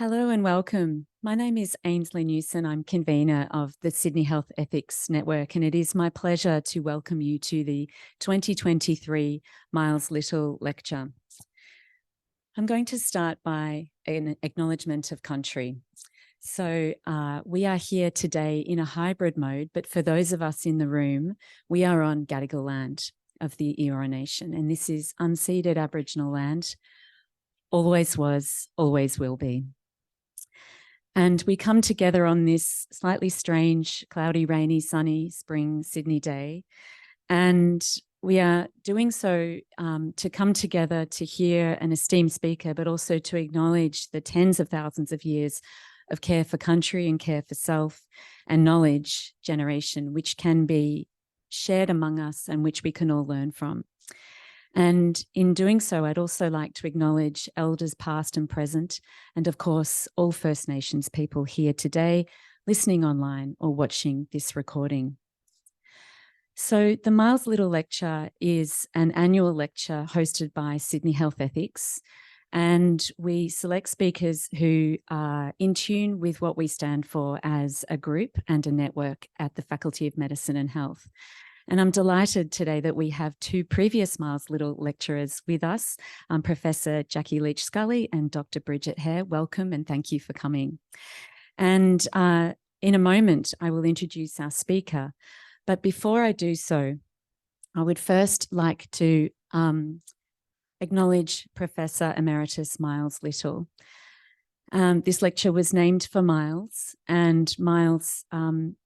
Hello and welcome. My name is Ainsley Newson. I'm convener of the Sydney Health Ethics Network, and it is my pleasure to welcome you to the 2023 Miles Little Lecture. I'm going to start by an acknowledgement of country. So we are here today in a hybrid mode, but for those of us in the room, we are on Gadigal land of the Eora Nation, and this is unceded Aboriginal land, always was, always will be. And we come together on this slightly strange, cloudy, rainy, sunny spring Sydney day. And we are doing so to come together to hear an esteemed speaker, but also to acknowledge the tens of thousands of years of care for country and care for self and knowledge generation, which can be shared among us and which we can all learn from. And in doing so, I'd also like to acknowledge elders past and present, and of course, all First Nations people here today, listening online or watching this recording. So the Miles Little Lecture is an annual lecture hosted by Sydney Health Ethics, and we select speakers who are in tune with what we stand for as a group and a network at the Faculty of Medicine and Health. And I'm delighted today that we have two previous Miles Little lecturers with us, Professor Jackie Leach-Scully and Dr. Bridget Hare. Welcome and thank you for coming. And in a moment, I will introduce our speaker. But before I do so, I would first like to acknowledge Professor Emeritus Miles Little. This lecture was named for Miles, and Miles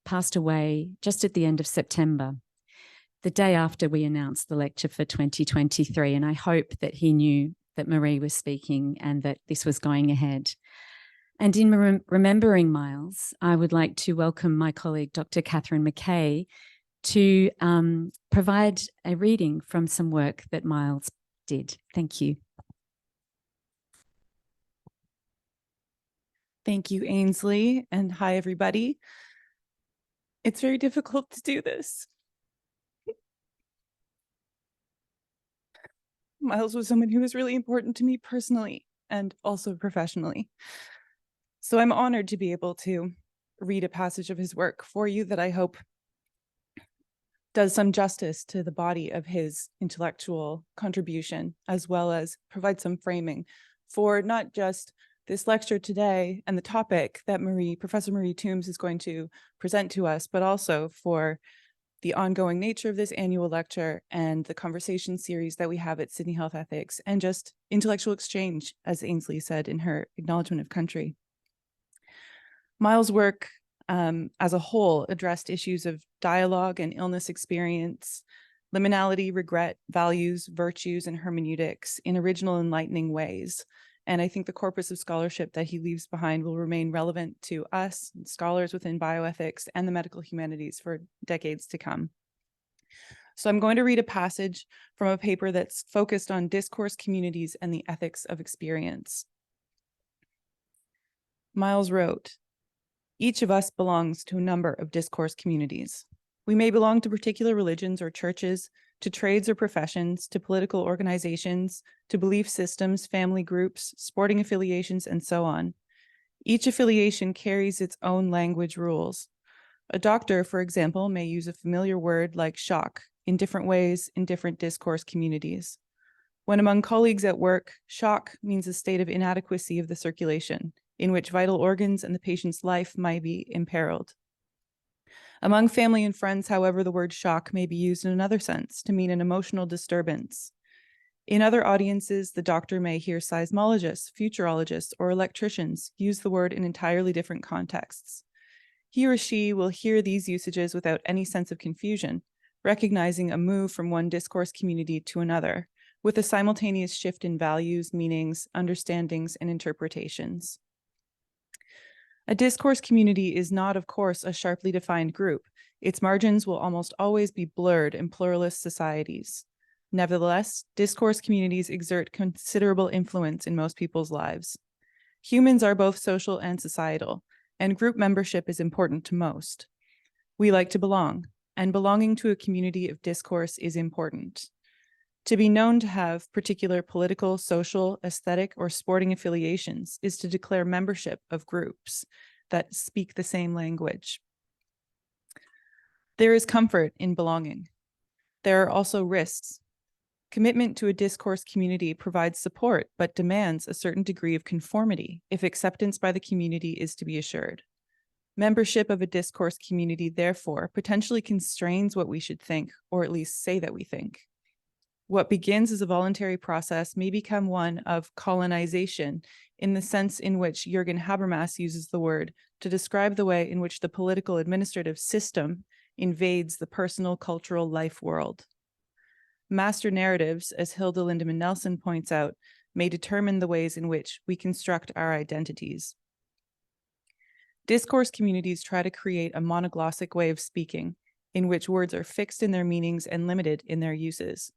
passed away just at the end of September, the day after we announced the lecture for 2023. And I hope that he knew that Maree was speaking and that this was going ahead. And in remembering Miles, I would like to welcome my colleague, Dr. Catherine McKay, to provide a reading from some work that Miles did. Thank you. Thank you, Ainsley, and hi, everybody. It's very difficult to do this. Miles was someone who was really important to me personally and also professionally. So I'm honored to be able to read a passage of his work for you that I hope does some justice to the body of his intellectual contribution, as well as provide some framing for not just this lecture today and the topic that Professor Maree Toombs is going to present to us, but also for the ongoing nature of this annual lecture and the conversation series that we have at Sydney Health Ethics, and just intellectual exchange, as Ainsley said in her acknowledgement of country. Miles' work as a whole addressed issues of dialogue and illness experience, liminality, regret, values, virtues, and hermeneutics in original, enlightening ways. And I think the corpus of scholarship that he leaves behind will remain relevant to us, scholars within bioethics and the medical humanities for decades to come. So I'm going to read a passage from a paper that's focused on discourse communities and the ethics of experience. Miles wrote, "Each of us belongs to a number of discourse communities. We may belong to particular religions or churches, to trades or professions, to political organizations, to belief systems, family groups, sporting affiliations, and so on. Each affiliation carries its own language rules. A doctor, for example, may use a familiar word like shock in different ways in different discourse communities. When among colleagues at work, shock means a state of inadequacy of the circulation, in which vital organs and the patient's life might be imperiled. Among family and friends, however, the word shock may be used in another sense, to mean an emotional disturbance. In other audiences, the doctor may hear seismologists, futurologists, or electricians use the word in entirely different contexts. He or she will hear these usages without any sense of confusion, recognizing a move from one discourse community to another, with a simultaneous shift in values, meanings, understandings, and interpretations. A discourse community is not, of course, a sharply defined group. Its margins will almost always be blurred in pluralist societies. Nevertheless, discourse communities exert considerable influence in most people's lives. Humans are both social and societal, and group membership is important to most. We like to belong, and belonging to a community of discourse is important. To be known to have particular political, social, aesthetic, or sporting affiliations is to declare membership of groups that speak the same language. There is comfort in belonging. There are also risks. Commitment to a discourse community provides support, but demands a certain degree of conformity if acceptance by the community is to be assured. Membership of a discourse community, therefore, potentially constrains what we should think, or at least say that we think. What begins as a voluntary process may become one of colonization in the sense in which Jürgen Habermas uses the word to describe the way in which the political administrative system invades the personal cultural life world. Master narratives, as Hilda Lindemann Nelson points out, may determine the ways in which we construct our identities. Discourse communities try to create a monoglossic way of speaking, in which words are fixed in their meanings and limited in their uses.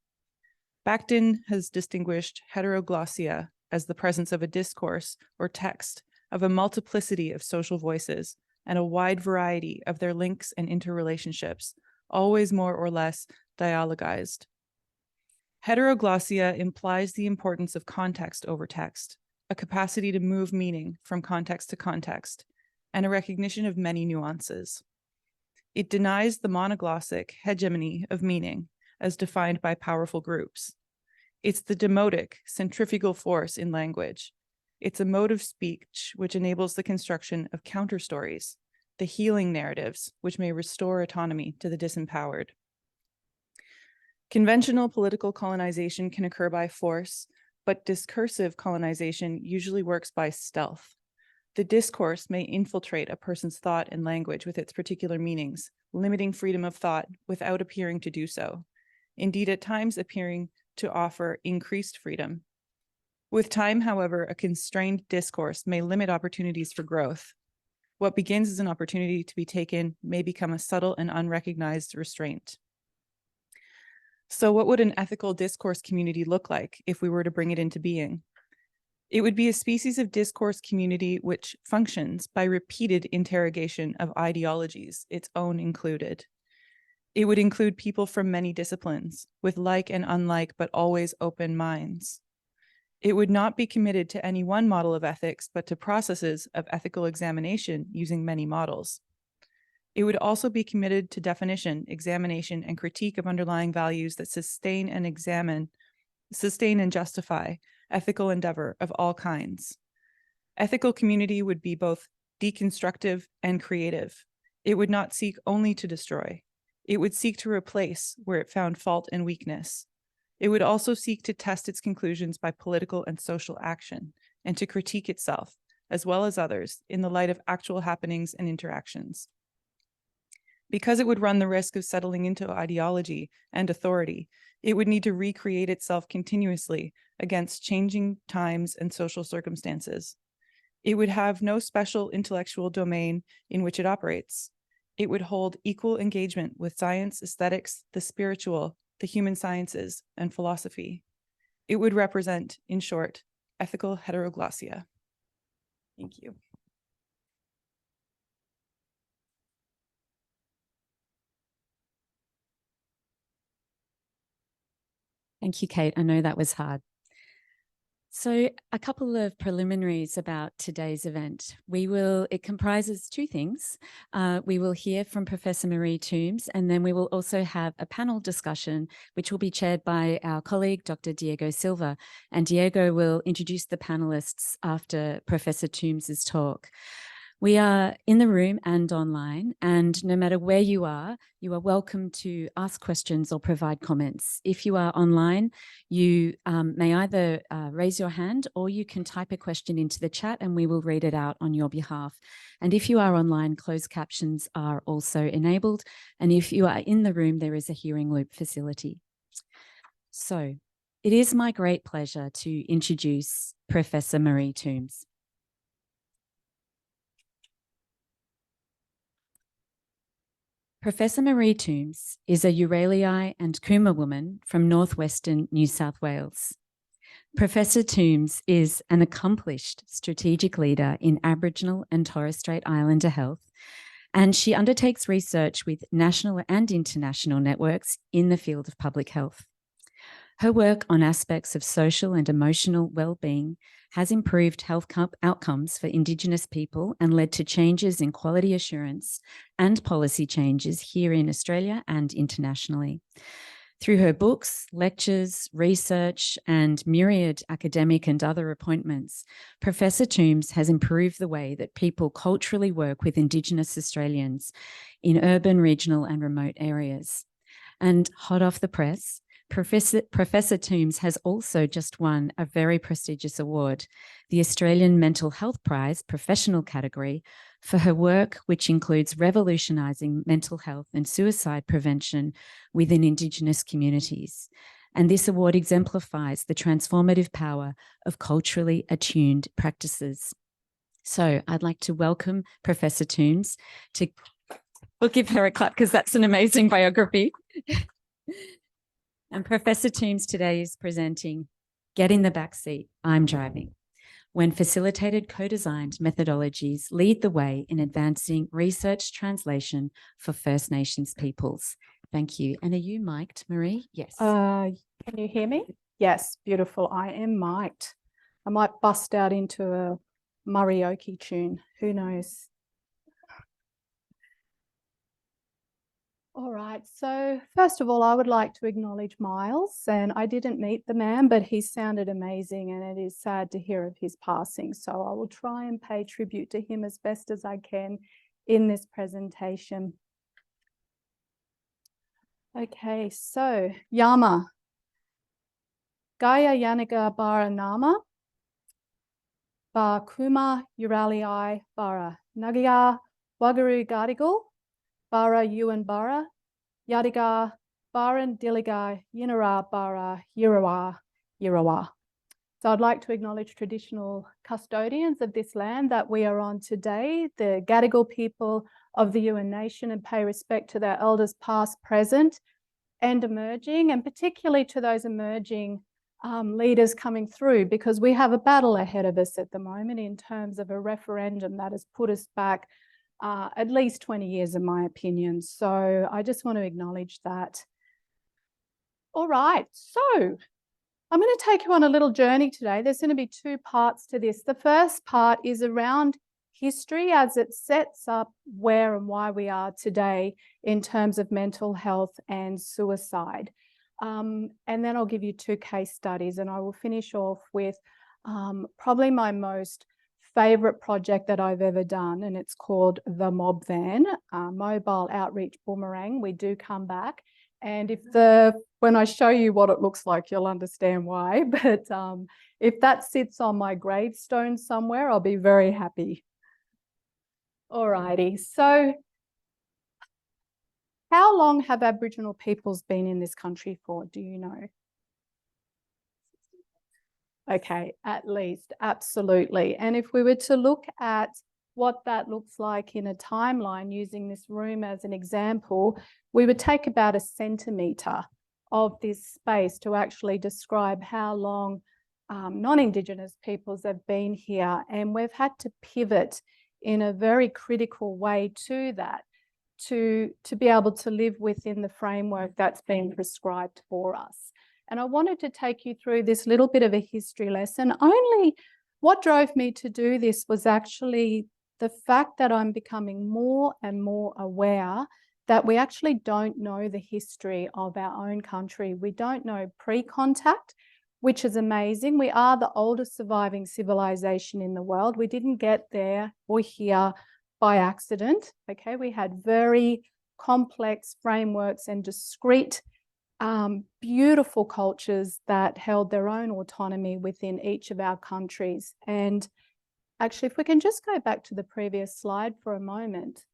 Bakhtin has distinguished heteroglossia as the presence of a discourse or text of a multiplicity of social voices and a wide variety of their links and interrelationships, always more or less dialogized. Heteroglossia implies the importance of context over text, a capacity to move meaning from context to context, and a recognition of many nuances. It denies the monoglossic hegemony of meaning as defined by powerful groups. It's the demotic, centrifugal force in language. It's a mode of speech which enables the construction of counterstories, the healing narratives, which may restore autonomy to the disempowered. Conventional political colonization can occur by force, but discursive colonization usually works by stealth. The discourse may infiltrate a person's thought and language with its particular meanings, limiting freedom of thought without appearing to do so. Indeed, at times appearing to offer increased freedom. With time, however, a constrained discourse may limit opportunities for growth. What begins as an opportunity to be taken may become a subtle and unrecognized restraint. So what would an ethical discourse community look like if we were to bring it into being? It would be a species of discourse community which functions by repeated interrogation of ideologies, its own included. It would include people from many disciplines, with like and unlike but always open minds. It would not be committed to any one model of ethics, but to processes of ethical examination using many models. It would also be committed to definition, examination, and critique of underlying values that sustain and justify ethical endeavor of all kinds. Ethical community would be both deconstructive and creative. It would not seek only to destroy. It would seek to replace where it found fault and weakness. It would also seek to test its conclusions by political and social action, and to critique itself, as well as others, in the light of actual happenings and interactions. Because it would run the risk of settling into ideology and authority, it would need to recreate itself continuously against changing times and social circumstances. It would have no special intellectual domain in which it operates. It would hold equal engagement with science, aesthetics, the spiritual, the human sciences, and philosophy. It would represent, in short, ethical heteroglossia. Thank you. Thank you, Kate. I know that was hard. So a couple of preliminaries about today's event. It comprises two things. We will hear from Professor Maree Toombs, and then we will also have a panel discussion, which will be chaired by our colleague, Dr. Diego Silva. And Diego will introduce the panelists after Professor Toombs's talk. We are in the room and online, and no matter where you are welcome to ask questions or provide comments. If you are online, you may either raise your hand or you can type a question into the chat and we will read it out on your behalf. And if you are online, closed captions are also enabled. And if you are in the room, there is a hearing loop facility. So it is my great pleasure to introduce Professor Maree Toombs. Professor Maree Toombs is a Uraliai and Cooma woman from northwestern New South Wales. Professor Toombs is an accomplished strategic leader in Aboriginal and Torres Strait Islander health, and she undertakes research with national and international networks in the field of public health. Her work on aspects of social and emotional well-being has improved health outcomes for Indigenous people and led to changes in quality assurance and policy changes here in Australia and internationally. Through her books, lectures, research, and myriad academic and other appointments, Professor Toombs has improved the way that people culturally work with Indigenous Australians in urban, regional, and remote areas. And hot off the press, Professor Toombs has also just won a very prestigious award, the Australian Mental Health Prize professional category, for her work, which includes revolutionising mental health and suicide prevention within Indigenous communities. And this award exemplifies the transformative power of culturally attuned practices. So I'd like to welcome Professor Toombs to, we'll give her a clap because that's an amazing biography. And Professor Toombs today is presenting Get in the Backseat, I'm Driving, when facilitated co-designed methodologies lead the way in advancing research translation for First Nations peoples. Thank you. And are you mic'd, Maree? Yes. Can you hear me? Yes, beautiful. I am mic'd. I might bust out into a Maree tune. Who knows? All right, so first of all, I would like to acknowledge Miles, and I didn't meet the man, but he sounded amazing, and it is sad to hear of his passing. So I will try and pay tribute to him as best as I can in this presentation. Okay, so Yama. Gaya Yanaga Bara Nama. Ba Kuma Uraliai Bara. Nagaya Wagaru Gadigal. Bara Yuan Bara, Yadiga, Baran Diliga, Yinara Bara, Yirawa. So I'd like to acknowledge traditional custodians of this land that we are on today, the Gadigal people of the Yuin Nation, and pay respect to their elders past, present, and emerging, and particularly to those emerging leaders coming through, because we have a battle ahead of us at the moment in terms of a referendum that has put us back at least 20 years, in my opinion. So I just want to acknowledge that. All right, so I'm going to take you on a little journey today. There's going to be two parts to this. The first part is around history as it sets up where and why we are today in terms of mental health and suicide. And then I'll give you two case studies, and I will finish off with probably my most favorite project that I've ever done, and it's called the Mob Van, Mobile Outreach Boomerang. We do come back, and when I show you what it looks like, you'll understand why. But if that sits on my gravestone somewhere, I'll be very happy. All righty. So how long have Aboriginal peoples been in this country for? Do you know? Okay, at least, absolutely. And if we were to look at what that looks like in a timeline, using this room as an example, we would take about a centimetre of this space to actually describe how long non-Indigenous peoples have been here. And we've had to pivot in a very critical way to that, to be able to live within the framework that's been prescribed for us. And I wanted to take you through this little bit of a history lesson. Only what drove me to do this was actually the fact that I'm becoming more and more aware that we actually don't know the history of our own country. We don't know pre-contact, which is amazing. We are the oldest surviving civilization in the world. We didn't get there or here by accident. Okay, we had very complex frameworks and discrete beautiful cultures that held their own autonomy within each of our countries. And actually, if we can just go back to the previous slide for a moment.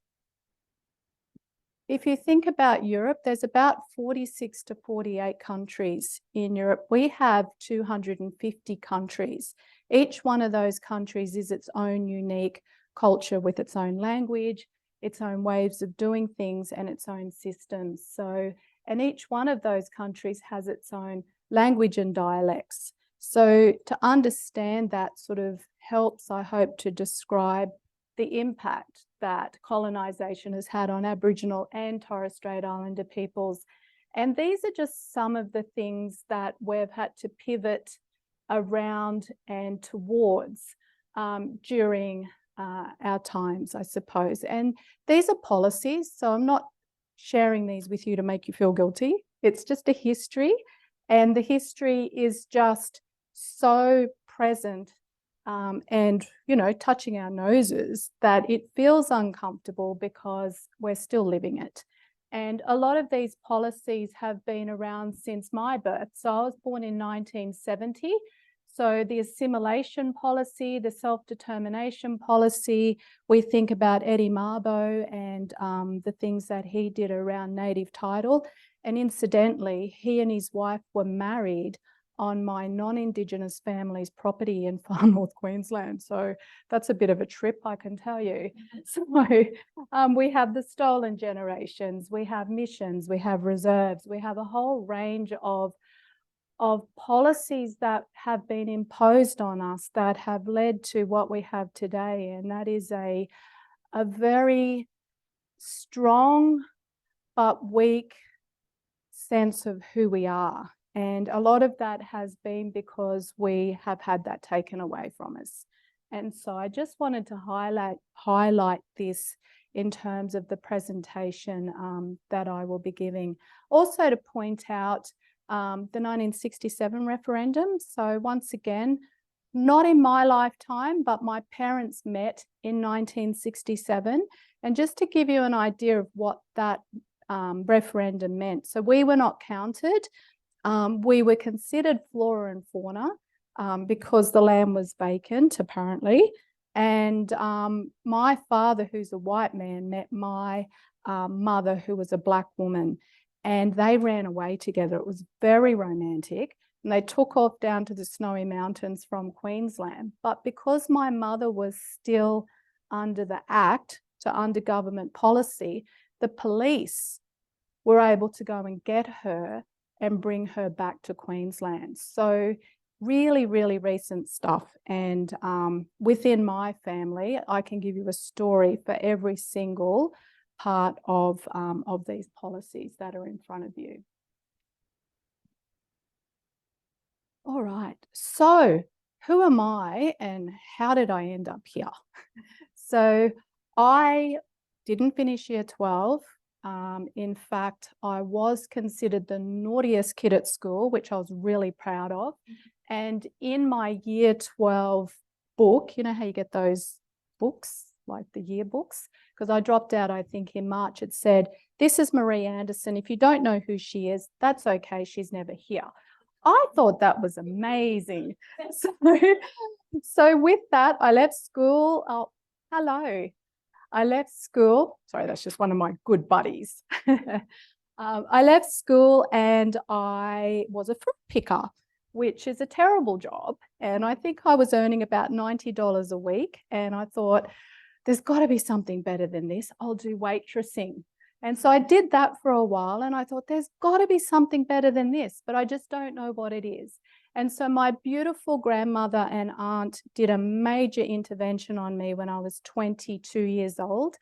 If you think about Europe, there's about 46 to 48 countries in Europe. We have 250 countries. Each one of those countries is its own unique culture with its own language, its own ways of doing things, and its own systems. And each one of those countries has its own language and dialects. So to understand that sort of helps, I hope, to describe the impact that colonisation has had on Aboriginal and Torres Strait Islander peoples And these are just some of the things that we've had to pivot around and towards during our times, I suppose. And these are policies, so I'm not sharing these with you to make you feel guilty. It's just a history, and the history is just so present and, you know, touching our noses that it feels uncomfortable because we're still living it. And a lot of these policies have been around since my birth. So I was born in 1970. So the assimilation policy, the self-determination policy, we think about Eddie Mabo and the things that he did around native title. And incidentally, he and his wife were married on my non-Indigenous family's property in far north Queensland. So that's a bit of a trip, I can tell you. So we have the stolen generations, we have missions, we have reserves, we have a whole range of policies that have been imposed on us that have led to what we have today. And that is a very strong but weak sense of who we are. And a lot of that has been because we have had that taken away from us. And so I just wanted to highlight this in terms of the presentation that I will be giving. Also to point out the 1967 referendum. So once again, not in my lifetime, but my parents met in 1967. And just to give you an idea of what that referendum meant. So we were not counted. We were considered flora and fauna because the land was vacant, apparently. And my father, who's a white man, met my mother, who was a black woman, and they ran away together. It was very romantic. And they took off down to the Snowy Mountains from Queensland. But because my mother was still under the Act, so under government policy, the police were able to go and get her and bring her back to Queensland. So really, really recent stuff. And within my family, I can give you a story for every single part of these policies that are in front of you. All right, so who am I and how did I end up here? So I didn't finish year 12. In fact, I was considered the naughtiest kid at school, which I was really proud of. And in my year 12 book, you know how you get those books, like the yearbooks? Because I dropped out, I think, in March. It said, "This is Maree Anderson. If you don't know who she is, that's okay. She's never here." I thought that was amazing. So with that, I left school. Oh, hello. I left school. Sorry, that's just one of my good buddies. I left school and I was a fruit picker, which is a terrible job. And I think I was earning about $90 a week. And I thought, there's got to be something better than this. I'll do waitressing. And so I did that for a while and I thought, there's got to be something better than this, but I just don't know what it is. And so my beautiful grandmother and aunt did a major intervention on me when I was 22 years old.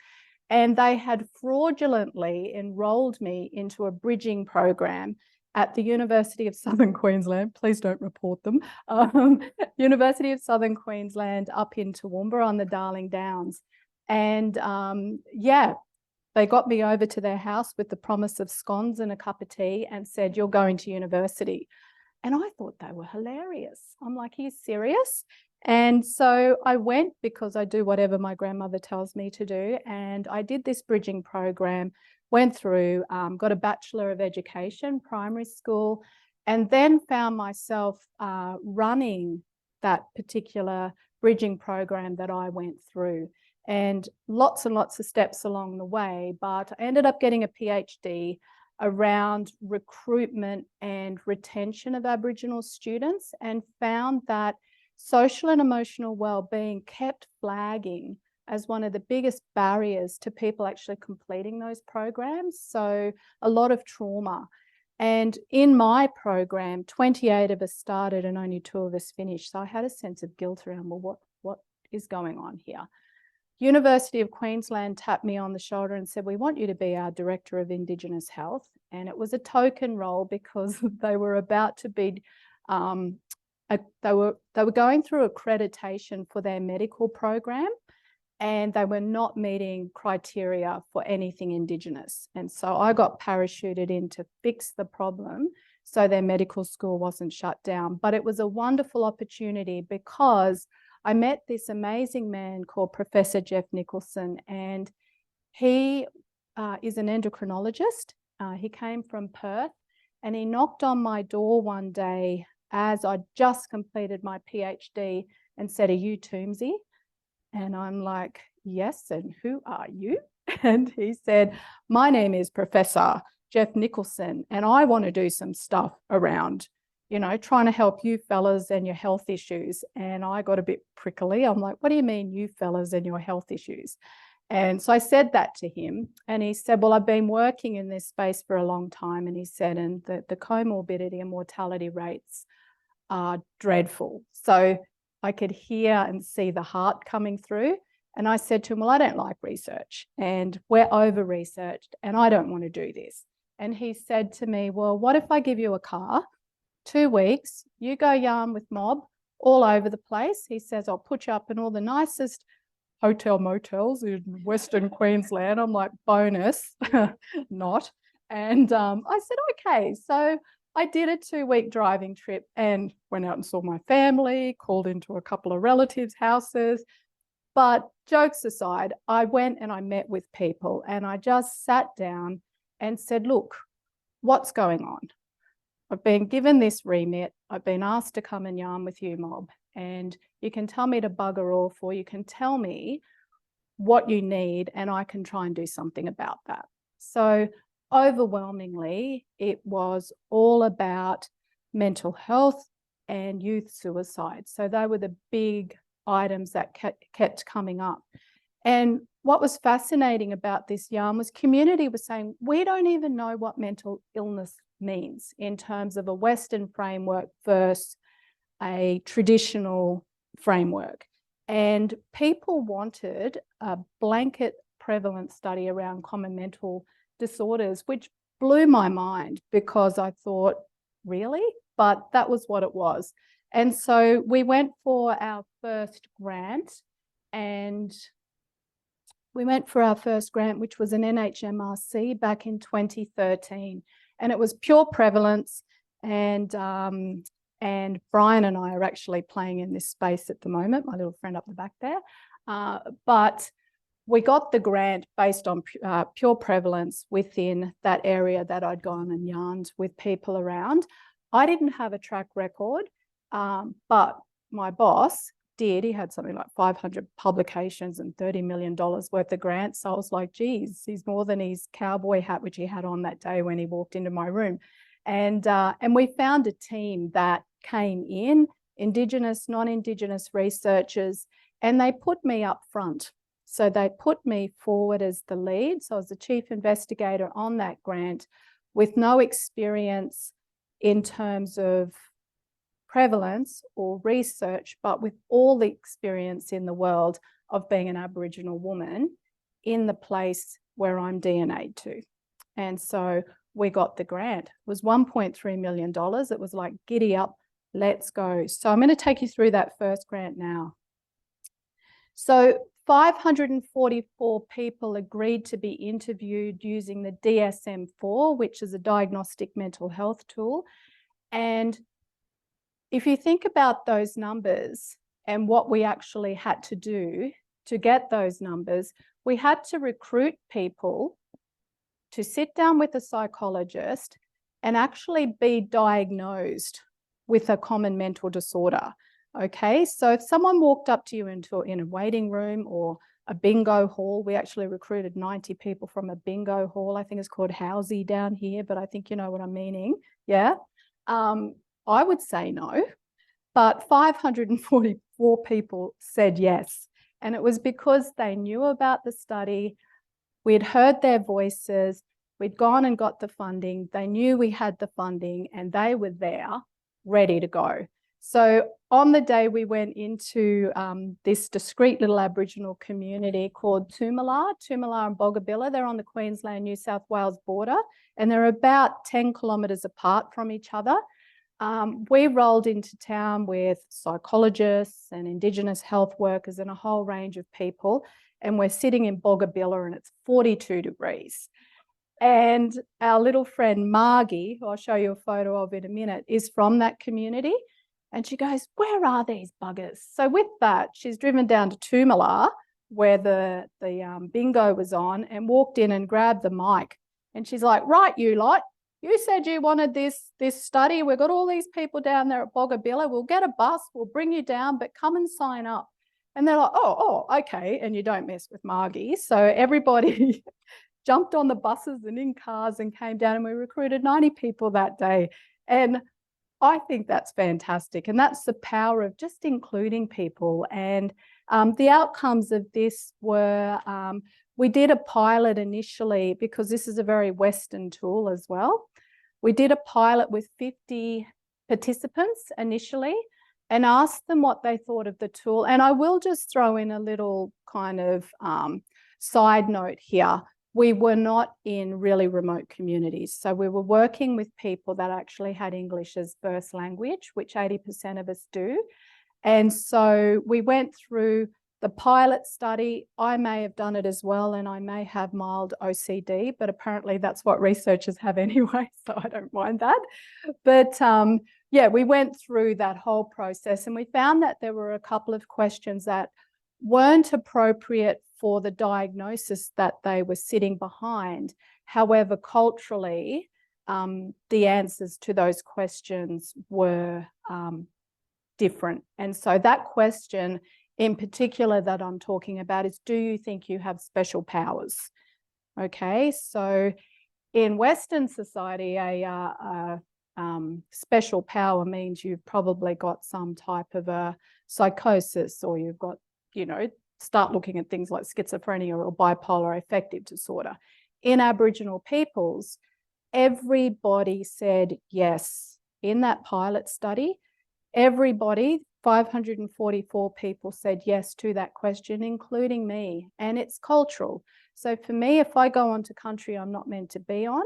And they had fraudulently enrolled me into a bridging program at the University of Southern Queensland. Please don't report them. University of Southern Queensland up in Toowoomba on the Darling Downs. And yeah, they got me over to their house with the promise of scones and a cup of tea and said, "You're going to university." And I thought they were hilarious. I'm like, "Are you serious?" And so I went because I do whatever my grandmother tells me to do. And I did this bridging program, went through, got a Bachelor of Education, primary school, and then found myself running that particular bridging program that I went through. And lots of steps along the way, but I ended up getting a PhD around recruitment and retention of Aboriginal students and found that social and emotional well-being kept flagging as one of the biggest barriers to people actually completing those programs. So a lot of trauma. And in my program, 28 of us started and only 2 of us finished. So I had a sense of guilt around, well, what is going on here? University of Queensland tapped me on the shoulder and said, we want you to be our Director of Indigenous Health. And it was a token role because they were about to be, they were going through accreditation for their medical program, and they were not meeting criteria for anything Indigenous. And so I got parachuted in to fix the problem so their medical school wasn't shut down. But it was a wonderful opportunity because I met this amazing man called Professor Jeff Nicholson, and he is an endocrinologist. He came from Perth, and he knocked on my door one day as I just completed my PhD and said, "Are you Toomsy?" And I'm like, "Yes, and who are you?" And he said, "My name is Professor Jeff Nicholson, and I want to do some stuff around, you know, trying to help you fellas and your health issues." And I got a bit prickly. I'm like, "What do you mean, you fellas and your health issues?" And so I said that to him, and he said, "Well, I've been working in this space for a long time." And he said, "And the comorbidity and mortality rates are dreadful." So I could hear and see the heart coming through. And I said to him, "Well, I don't like research, and we're over-researched, and I don't want to do this." And he said to me, "Well, what if I give you a car, 2 weeks, you go yarn with mob all over the place?" He says, "I'll put you up in all the nicest hotel motels in Western Queensland." I'm like, bonus, not. And I said, okay. So I did a 2-week driving trip and went out and saw my family, called into a couple of relatives' houses. But jokes aside, I went and I met with people, and I just sat down and said, "Look, what's going on? I've been given this remit. I've been asked to come and yarn with you, mob, and you can tell me to bugger off, or you can tell me what you need, and I can try and do something about that." So overwhelmingly, it was all about mental health and youth suicide. So they were the big items that kept coming up. And what was fascinating about this yarn was community was saying, we don't even know what mental illness means in terms of a Western framework versus a traditional framework. And people wanted a blanket prevalence study around common mental disorders, which blew my mind because I thought, really? But that was what it was. And so we went for our first grant, which was an NHMRC back in 2013. And it was pure prevalence. And Brian and I are actually playing in this space at the moment, my little friend up the back there. But we got the grant based on pure prevalence within that area that I'd gone and yarned with people around. I didn't have a track record, but my boss did. He had something like 500 publications and $30 million worth of grants. So I was like, geez, he's more than his cowboy hat, which he had on that day when he walked into my room. And we found a team that came in, Indigenous, non-Indigenous researchers, and they put me up front. So they put me forward as the lead. So I was the chief investigator on that grant with no experience in terms of prevalence or research, but with all the experience in the world of being an Aboriginal woman in the place where I'm DNA'd to. And so we got the grant. It was $1.3 million. It was like, giddy up, let's go. So I'm going to take you through that first grant now. So 544 people agreed to be interviewed using the DSM-4, which is a diagnostic mental health tool. And if you think about those numbers and what we actually had to do to get those numbers, we had to recruit people to sit down with a psychologist and actually be diagnosed with a common mental disorder. Okay, so if someone walked up to you in a waiting room or a bingo hall, we actually recruited 90 people from a bingo hall. I think it's called Housey down here, but I think you know what I'm meaning. Yeah, I would say no, but 544 people said yes. And it was because they knew about the study. We'd heard their voices. We'd gone and got the funding. They knew we had the funding and they were there ready to go. So on the day we went into this discreet little Aboriginal community called Toombs and Boggabilla. They're on the Queensland-New South Wales border, and they're about 10 kilometres apart from each other. We rolled into town with psychologists and Indigenous health workers and a whole range of people, and we're sitting in Boggabilla and it's 42 degrees. And our little friend Margie, who I'll show you a photo of in a minute, is from that community. And she goes, where are these buggers? So with that, she's driven down to Toombs, where the bingo was on, and walked in and grabbed the mic. And she's like, right, you lot, you said you wanted this study. We've got all these people down there at Boggabilla. We'll get a bus, we'll bring you down, but come and sign up. And they're like, oh, okay. And you don't mess with Margie. So everybody jumped on the buses and in cars and came down, and we recruited 90 people that day. And I think that's fantastic. And that's the power of just including people. And the outcomes of this were, we did a pilot initially, because this is a very Western tool as well. We did a pilot with 50 participants initially and asked them what they thought of the tool. And I will just throw in a little kind of side note here. We were not in really remote communities. So we were working with people that actually had English as first language, which 80% of us do. And so we went through the pilot study. I may have done it as well, and I may have mild OCD, but apparently that's what researchers have anyway, so I don't mind that. But yeah, we went through that whole process, and we found that there were a couple of questions that weren't appropriate for the diagnosis that they were sitting behind. However, culturally, the answers to those questions were different. And so that question in particular that I'm talking about is, do you think you have special powers? Okay, so in Western society, a special power means you've probably got some type of a psychosis, or you've got, you know, start looking at things like schizophrenia or bipolar affective disorder. In Aboriginal peoples, everybody said yes. In that pilot study, everybody, 544 people said yes to that question, including me, and it's cultural. So for me, if I go onto country I'm not meant to be on,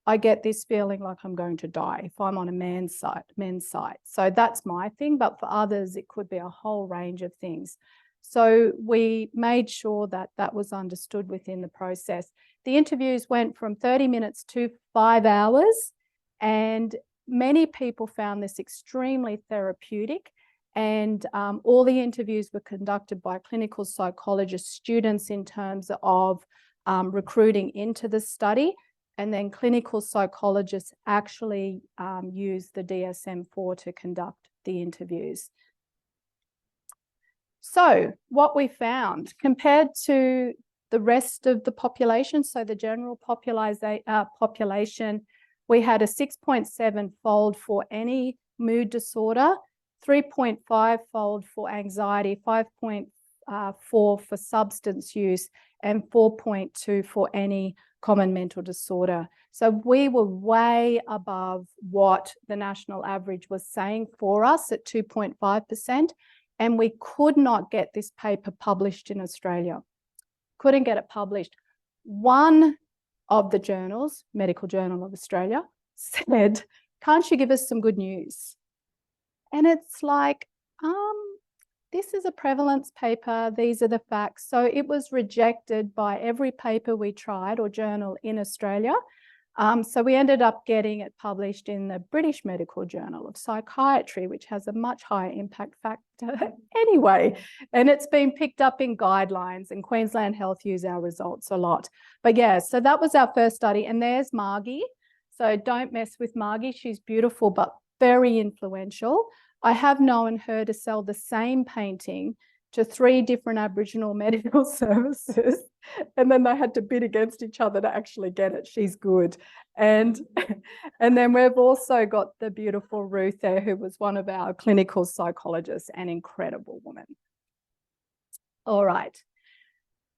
I get this feeling like I'm going to die if I'm on a men's site. So that's my thing, but for others, it could be a whole range of things. So we made sure that that was understood within the process. The interviews went from 30 minutes to 5 hours, and many people found this extremely therapeutic. And all the interviews were conducted by clinical psychologist students in terms of recruiting into the study. And then clinical psychologists actually use the DSM-4 to conduct the interviews. So what we found, compared to the rest of the population, so the general population, we had a 6.7-fold for any mood disorder, 3.5-fold for anxiety, 5.4 for substance use, and 4.2 for any common mental disorder. So we were way above what the national average was saying for us at 2.5%. And we could not get this paper published in Australia. Couldn't get it published. One of the journals, Medical Journal of Australia, said, can't you give us some good news? And it's like, this is a prevalence paper. These are the facts. So it was rejected by every paper we tried or journal in Australia. So we ended up getting it published in the British Medical Journal of Psychiatry, which has a much higher impact factor anyway. And it's been picked up in guidelines, and Queensland Health use our results a lot. But yeah, so that was our first study. And there's Margie. So don't mess with Margie. She's beautiful, but very influential. I have known her to sell the same painting to 3 different Aboriginal medical services, and then they had to bid against each other to actually get it. She's good. And then we've also got the beautiful Ruth there, who was one of our clinical psychologists, an incredible woman. All right.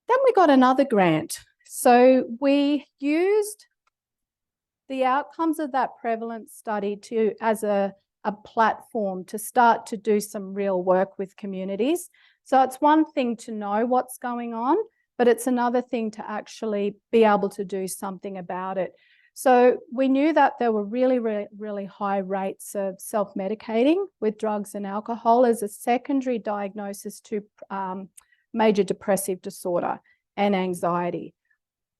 Then we got another grant. So we used the outcomes of that prevalence study as a a platform to start to do some real work with communities. So it's one thing to know what's going on, but it's another thing to actually be able to do something about it. So we knew that there were really high rates of self-medicating with drugs and alcohol as a secondary diagnosis to major depressive disorder and anxiety.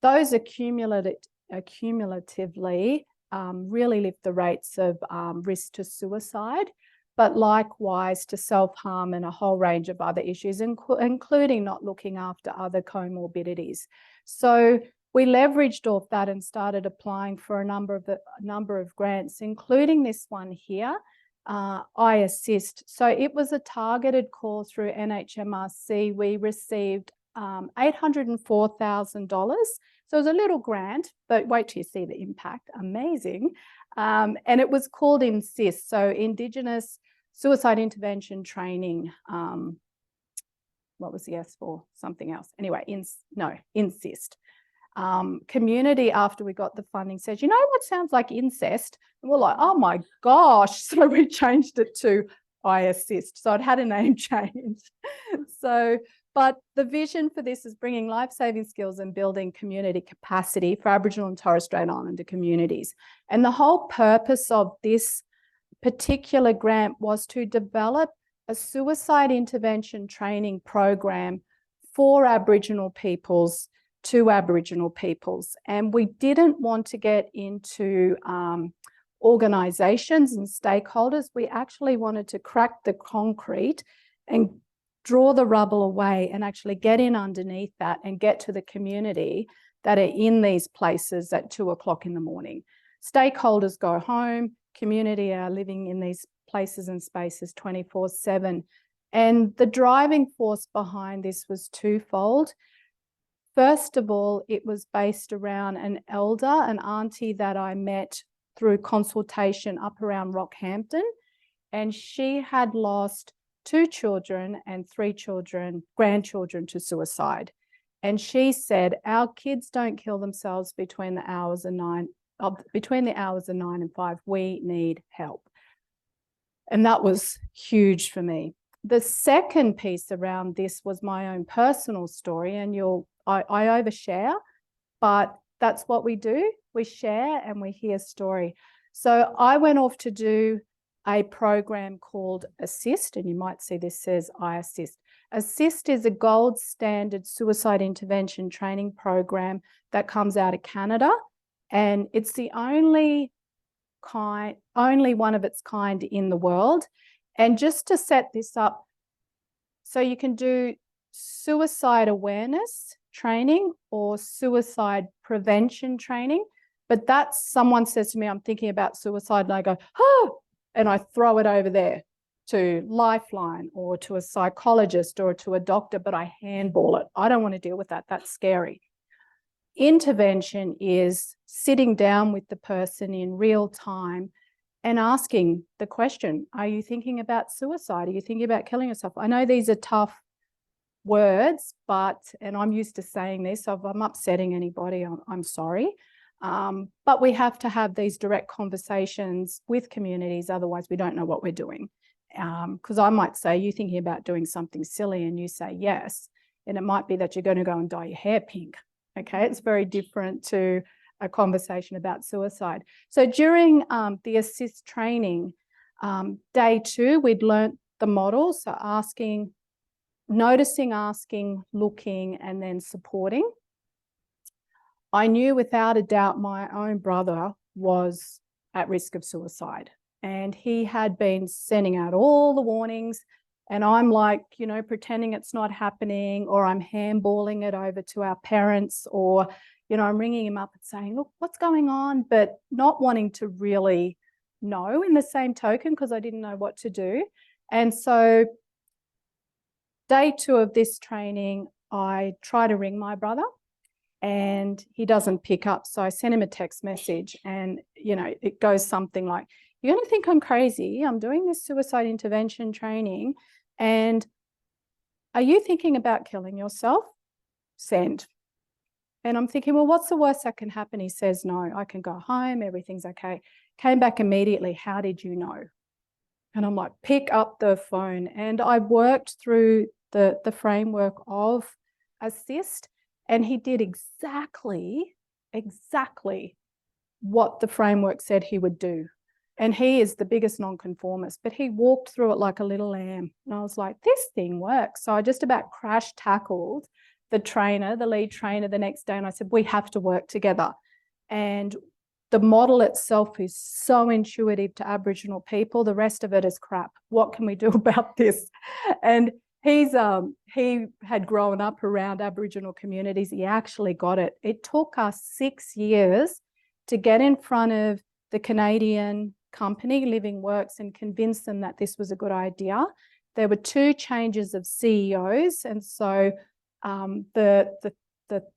Those accumulatively really lift the rates of risk to suicide, but likewise to self-harm and a whole range of other issues, including not looking after other comorbidities. So we leveraged off that and started applying for a number of grants, including this one here, iAssist. So it was a targeted call through NHMRC. We received $804,000. So it was a little grant, but wait till you see the impact. Amazing. And it was called INSIST, so Indigenous Suicide Intervention Training. What was the S for? Something else. Anyway, INSIST. Community, after we got the funding, said, you know what sounds like incest? And we're like, oh my gosh. So we changed it to iAssist. So it had a name change. But the vision for this is bringing life-saving skills and building community capacity for Aboriginal and Torres Strait Islander communities. And the whole purpose of this particular grant was to develop a suicide intervention training program for Aboriginal peoples to Aboriginal peoples. And we didn't want to get into organisations and stakeholders. We actually wanted to crack the concrete and draw the rubble away and actually get in underneath that and get to the community that are in these places at 2 o'clock in the morning. Stakeholders go home, community are living in these places and spaces 24/7. And the driving force behind this was twofold. First of all, it was based around an elder, an auntie that I met through consultation up around Rockhampton, and she had lost 2 children and 3 grandchildren to suicide. And she said, our kids don't kill themselves between the hours of 9 and 5. We need help. And that was huge for me. The second piece around this was my own personal story, and I overshare, but that's what we do. We share and we hear story. So I went off to do a program called Assist, and you might see this says iAssist. Assist is a gold standard suicide intervention training program that comes out of Canada, and it's the only one of its kind in the world. And just to set this up, so you can do suicide awareness training or suicide prevention training, but that's, someone says to me, I'm thinking about suicide, and I go, oh, and I throw it over there to Lifeline or to a psychologist or to a doctor, but I handball it. I don't want to deal with that. That's scary. Intervention is sitting down with the person in real time and asking the question, are you thinking about suicide? Are you thinking about killing yourself? I know these are tough words, and I'm used to saying this, so if I'm upsetting anybody, I'm sorry. But we have to have these direct conversations with communities, otherwise we don't know what we're doing. Because I might say, you're thinking about doing something silly, and you say yes, and it might be that you're going to go and dye your hair pink. Okay, it's very different to a conversation about suicide. So during the Assist training, day 2, we'd learnt the model, so asking, noticing, asking, looking, and then supporting. I knew without a doubt my own brother was at risk of suicide, and he had been sending out all the warnings, and I'm like, you know, pretending it's not happening, or I'm handballing it over to our parents, or, you know, I'm ringing him up and saying, look, what's going on, but not wanting to really know in the same token because I didn't know what to do. And so day 2 of this training, I try to ring my brother and he doesn't pick up. So I sent him a text message, and, you know, it goes something like, you're going to think I'm crazy. I'm doing this suicide intervention training, and are you thinking about killing yourself? Send. And I'm thinking, well, what's the worst that can happen? He says, no, I can go home. Everything's okay. Came back immediately. How did you know? And I'm like, pick up the phone. And I worked through the framework of Assist, and he did exactly what the framework said he would do. And he is the biggest nonconformist, but he walked through it like a little lamb. And I was like, this thing works. So I just about crash tackled the trainer, the lead trainer, the next day. And I said, we have to work together. And the model itself is so intuitive to Aboriginal people. The rest of it is crap. What can we do about this? And he had grown up around Aboriginal communities. He actually got it. It took us 6 years to get in front of the Canadian company, Living Works, and convince them that this was a good idea. There were 2 changes of CEOs. And so the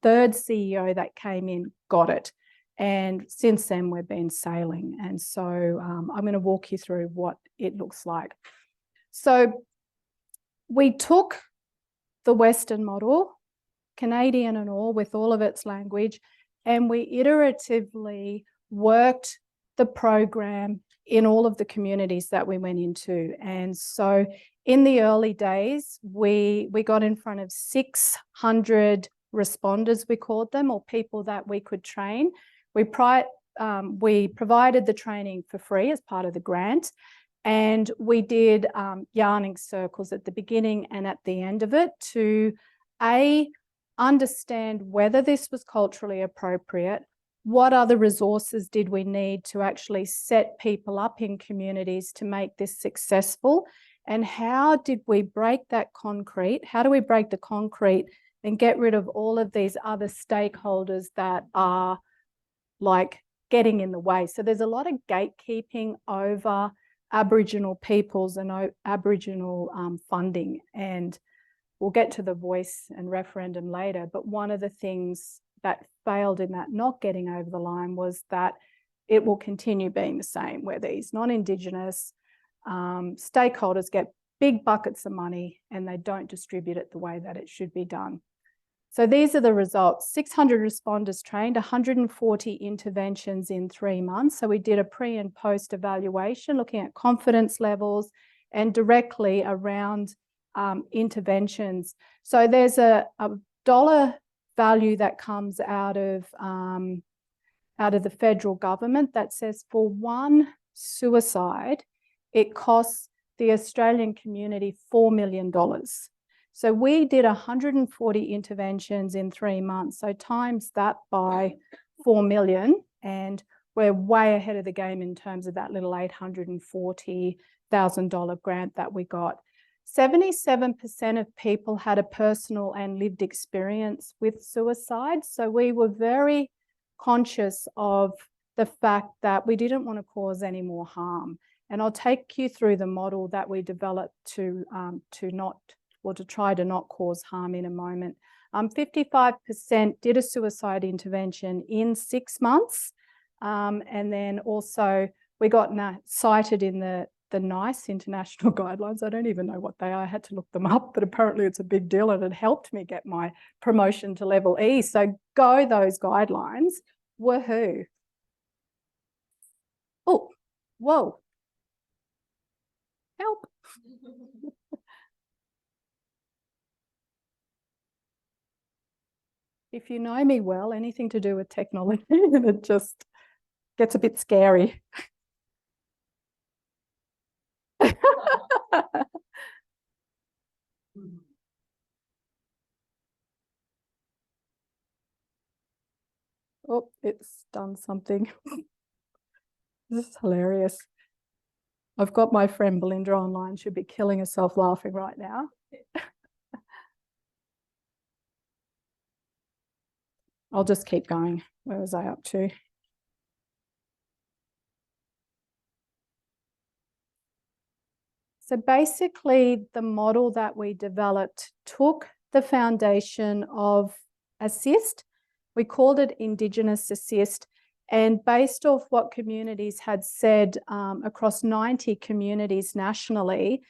third CEO that came in got it. And since then, we've been sailing. And so I'm going to walk you through what it looks like. So we took the Western model, Canadian and all, with all of its language, and we iteratively worked the program in all of the communities that we went into. And so in the early days, we got in front of 600 responders, we called them, or people that we could train. We provided the training for free as part of the grant, and we did yarning circles at the beginning and at the end of it to understand whether this was culturally appropriate, what other resources did we need to actually set people up in communities to make this successful, and how did we break that concrete? How do we break the concrete and get rid of all of these other stakeholders that are like getting in the way? So there's a lot of gatekeeping over Aboriginal peoples and Aboriginal funding, and we'll get to the voice and referendum later. But one of the things that failed in that not getting over the line was that it will continue being the same, where these non-Indigenous stakeholders get big buckets of money and they don't distribute it the way that it should be done. So these are the results. 600 responders trained, 140 interventions in 3 months. So we did a pre and post evaluation looking at confidence levels and directly around interventions. So there's a dollar value that comes out of the federal government that says for one suicide, it costs the Australian community $4 million. So we did 140 interventions in 3 months. So times that by 4 million, and we're way ahead of the game in terms of that little $840,000 grant that we got. 77% of people had a personal and lived experience with suicide. So we were very conscious of the fact that we didn't want to cause any more harm. And I'll take you through the model that we developed to try to not cause harm in a moment. 55% did a suicide intervention in 6 months. And then also we got cited in the NICE international guidelines. I don't even know what they are. I had to look them up, but apparently it's a big deal, and it helped me get my promotion to level E. So go those guidelines. Woohoo. Oh, whoa. Help. If you know me well, anything to do with technology, and it just gets a bit scary. Oh, it's done something. This is hilarious. I've got my friend Belinda online. She'll be killing herself laughing right now. I'll just keep going. Where was I up to? So basically, the model that we developed took the foundation of Assist. We called it Indigenous Assist. And based off what communities had said across 90 communities nationally,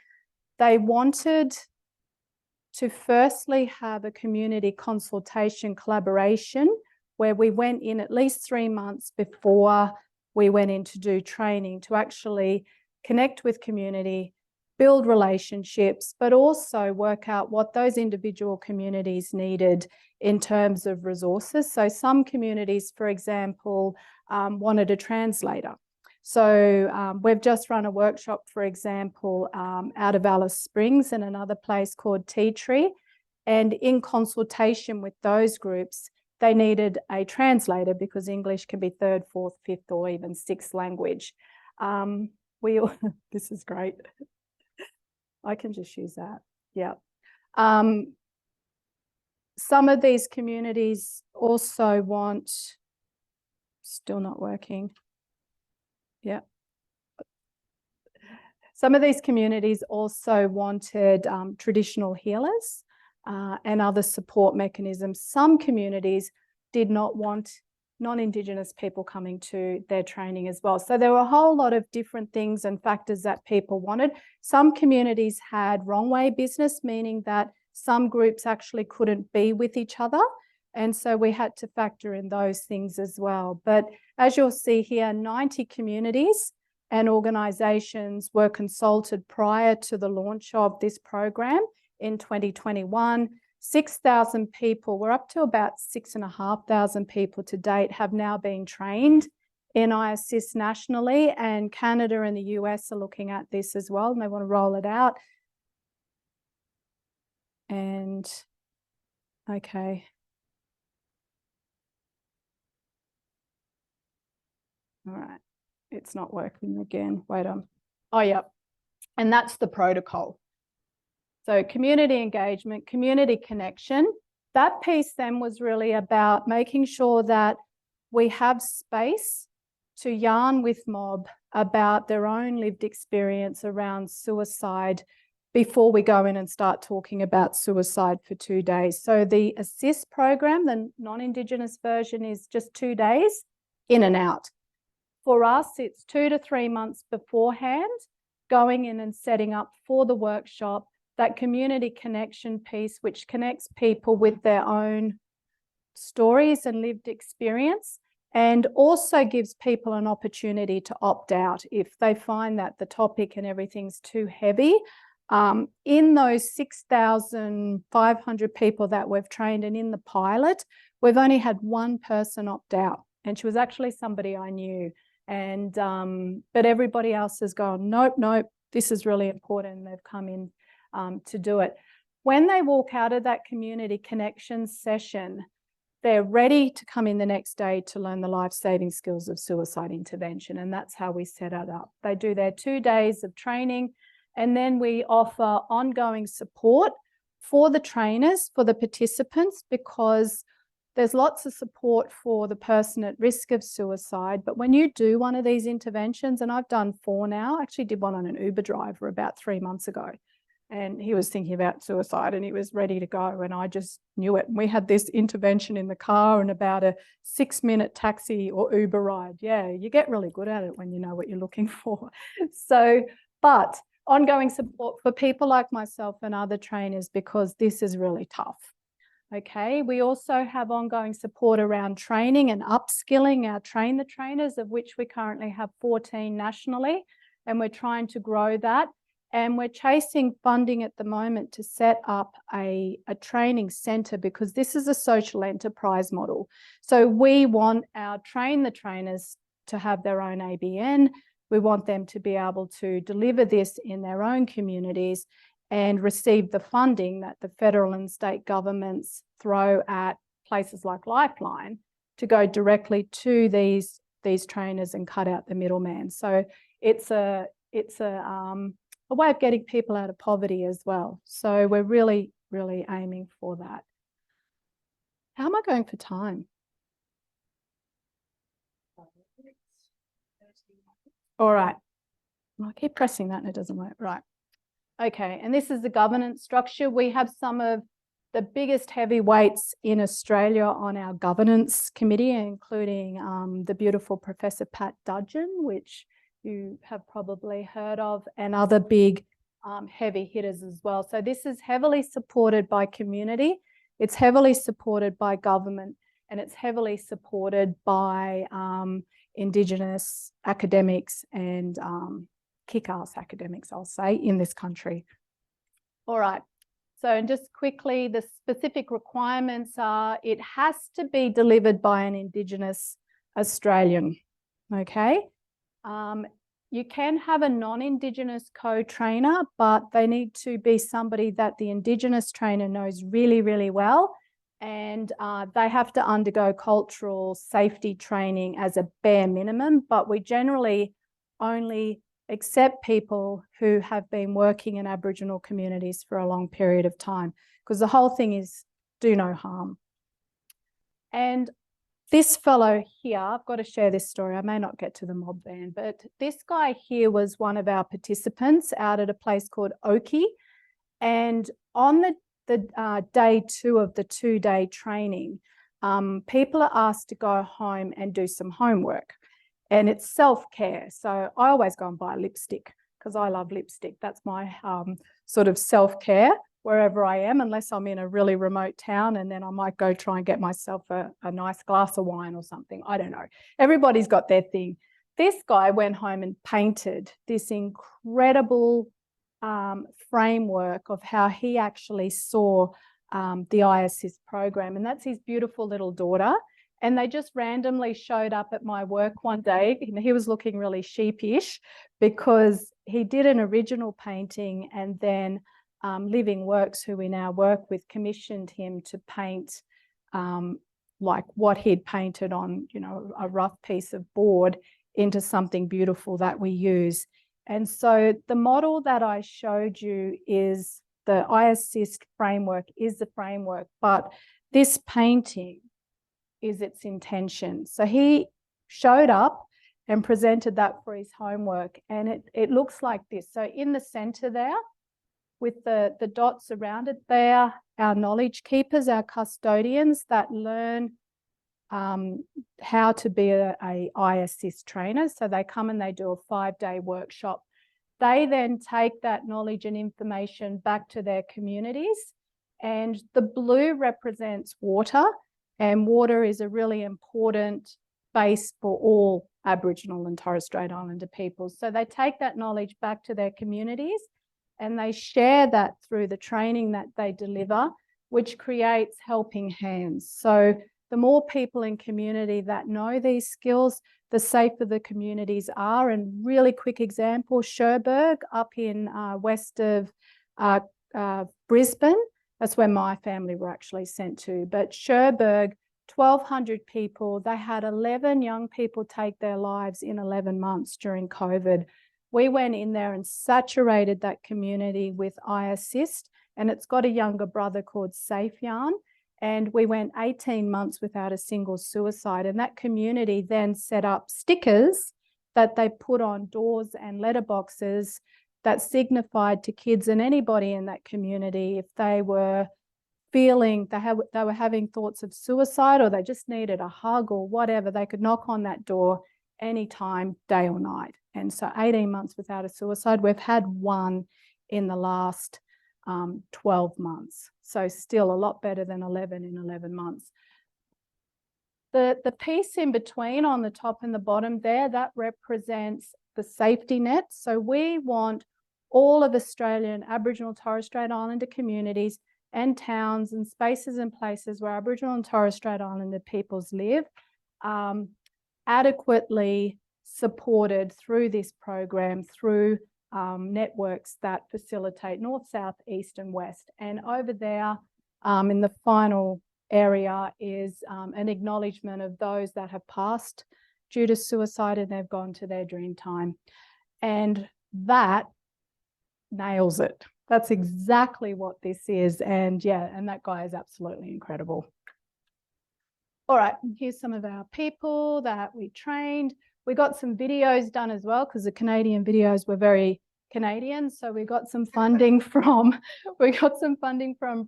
they wanted to firstly have a community consultation collaboration where we went in at least 3 months before we went in to do training to actually connect with community, build relationships, but also work out what those individual communities needed in terms of resources. So some communities, for example, wanted a translator. So we've just run a workshop, for example, out of Alice Springs in another place called Tea Tree. And in consultation with those groups, they needed a translator because English can be third, fourth, fifth, or even sixth language. This is great. I can just use that. Yeah. Some of these communities also want, still not working. Yeah. Some of these communities also wanted traditional healers and other support mechanisms. Some communities did not want non-Indigenous people coming to their training as well. So there were a whole lot of different things and factors that people wanted. Some communities had wrong way business, meaning that some groups actually couldn't be with each other. And so we had to factor in those things as well. But as you'll see here, 90 communities and organisations were consulted prior to the launch of this program in 2021. 6,000 people, we're up to about 6,500 people to date, have now been trained in iAssist nationally, and Canada and the US are looking at this as well, and they want to roll it out. And okay. All right, it's not working again. Wait on. Oh, yeah. And that's the protocol. So community engagement, community connection. That piece then was really about making sure that we have space to yarn with mob about their own lived experience around suicide before we go in and start talking about suicide for 2 days. So the Assist program, the non-Indigenous version, is just 2 days in and out. For us, it's 2 to 3 months beforehand, going in and setting up for the workshop that community connection piece, which connects people with their own stories and lived experience, and also gives people an opportunity to opt out if they find that the topic and everything's too heavy. In those 6,500 people that we've trained and in the pilot, we've only had one person opt out, and she was actually somebody I knew. And but everybody else has gone, nope, this is really important, and they've come in to do it. When they walk out of that community connection session, they're ready to come in the next day to learn the life-saving skills of suicide intervention, and that's how we set it up. They do their 2 days of training, and then we offer ongoing support for the trainers, for the participants, because there's lots of support for the person at risk of suicide. But when you do one of these interventions, and I've done 4 now, I actually did one on an Uber driver about 3 months ago. And he was thinking about suicide and he was ready to go, and I just knew it. And we had this intervention in the car and about a 6-minute taxi or Uber ride. Yeah, you get really good at it when you know what you're looking for. So, but ongoing support for people like myself and other trainers, because this is really tough. Okay, we also have ongoing support around training and upskilling our train the trainers, of which we currently have 14 nationally, and we're trying to grow that. And we're chasing funding at the moment to set up a training centre, because this is a social enterprise model. So we want our train the trainers to have their own ABN. We want them to be able to deliver this in their own communities and receive the funding that the federal and state governments throw at places like Lifeline to go directly to these trainers and cut out the middleman. So it's a way of getting people out of poverty as well. So we're really, really aiming for that. How am I going for time? All right. I keep pressing that and it doesn't work. Right. Okay. And this is the governance structure. We have some of the biggest heavyweights in Australia on our governance committee, including the beautiful Professor Pat Dudgeon, which you have probably heard of, and other big heavy hitters as well. So this is heavily supported by community, it's heavily supported by government, and it's heavily supported by Indigenous academics and kick-ass academics, I'll say, in this country. All right. So, and just quickly, the specific requirements are it has to be delivered by an Indigenous Australian, okay? You can have a non-Indigenous co-trainer, but they need to be somebody that the Indigenous trainer knows really, really well. And they have to undergo cultural safety training as a bare minimum, but we generally only accept people who have been working in Aboriginal communities for a long period of time, because the whole thing is do no harm. And this fellow here, I've got to share this story. I may not get to the mob van, but this guy here was one of our participants out at a place called Oki. And on the day 2 of the 2-day training, people are asked to go home and do some homework. And it's self-care. So I always go and buy lipstick because I love lipstick. That's my sort of self-care wherever I am, unless I'm in a really remote town, and then I might go try and get myself a nice glass of wine or something. I don't know. Everybody's got their thing. This guy went home and painted this incredible framework of how he actually saw the iAssist program. And that's his beautiful little daughter. And they just randomly showed up at my work one day. He was looking really sheepish because he did an original painting, and then Living Works, who we now work with, commissioned him to paint like what he'd painted on, you know, a rough piece of board into something beautiful that we use. And so the model that I showed you is the iAssist framework is the framework, but this painting is its intention. So he showed up and presented that for his homework, and it looks like this. So in the center there, with the dots around it there, our knowledge keepers, our custodians that learn how to be a iAssist trainer. So they come and they do a 5-day workshop. They then take that knowledge and information back to their communities, and the blue represents water, and water is a really important base for all Aboriginal and Torres Strait Islander peoples. So they take that knowledge back to their communities and they share that through the training that they deliver, which creates helping hands. So the more people in community that know these skills, the safer the communities are. And really quick example, Cherbourg up in west of Brisbane, that's where my family were actually sent to. But Cherbourg, 1,200 people, they had 11 young people take their lives in 11 months during COVID. We went in there and saturated that community with iAssist, and it's got a younger brother called Safe Yarn. And we went 18 months without a single suicide. And that community then set up stickers that they put on doors and letterboxes that signified to kids and anybody in that community if they were feeling they were having thoughts of suicide, or they just needed a hug or whatever, they could knock on that door anytime, day or night. And so 18 months without a suicide. We've had one in the last 12 months. So still a lot better than 11 in 11 months. The piece in between on the top and the bottom there, that represents the safety net. So we want all of Australian Aboriginal Torres Strait Islander communities and towns and spaces and places where Aboriginal and Torres Strait Islander peoples live adequately supported through this program, through networks that facilitate north, south, east and west. And over there in the final area is an acknowledgement of those that have passed due to suicide and they've gone to their dream time. And that nails it. That's exactly what this is. And yeah, and that guy is absolutely incredible. All right, here's some of our people that we trained. We got some videos done as well because the Canadian videos were very Canadian. So we got some funding from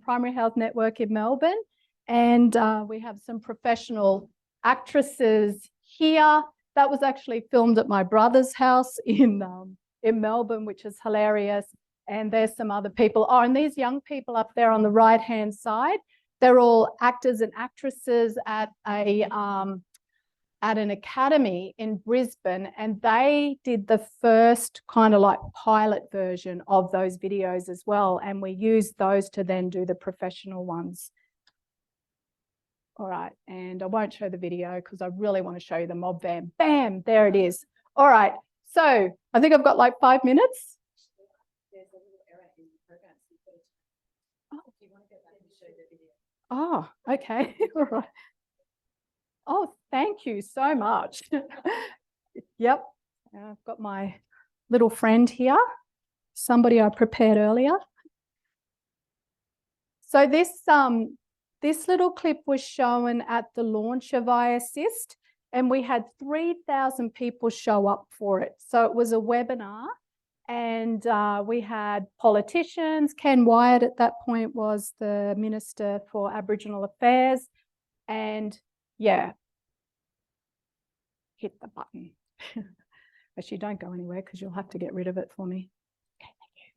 Primary Health Network in Melbourne. And we have some professional actresses here. That was actually filmed at my brother's house in Melbourne, which is hilarious. And there's some other people. Oh, and these young people up there on the right-hand side, they're all actors and actresses at a at an academy in Brisbane, and they did the first kind of like pilot version of those videos as well. And we used those to then do the professional ones. All right, and I won't show the video because I really want to show you the mob van. Bam, there it is. All right, so I think I've got like 5 minutes. There's a little error in the program. Oh, if you want to go back and show the video. Oh, okay, all right. Oh, thank you so much. Yep, I've got my little friend here, somebody I prepared earlier. So this little clip was shown at the launch of iAssist, and we had 3,000 people show up for it. So it was a webinar, and we had politicians. Ken Wyatt at that point was the Minister for Aboriginal Affairs, and yeah, hit the button. Actually, don't go anywhere because you'll have to get rid of it for me. Okay, thank you.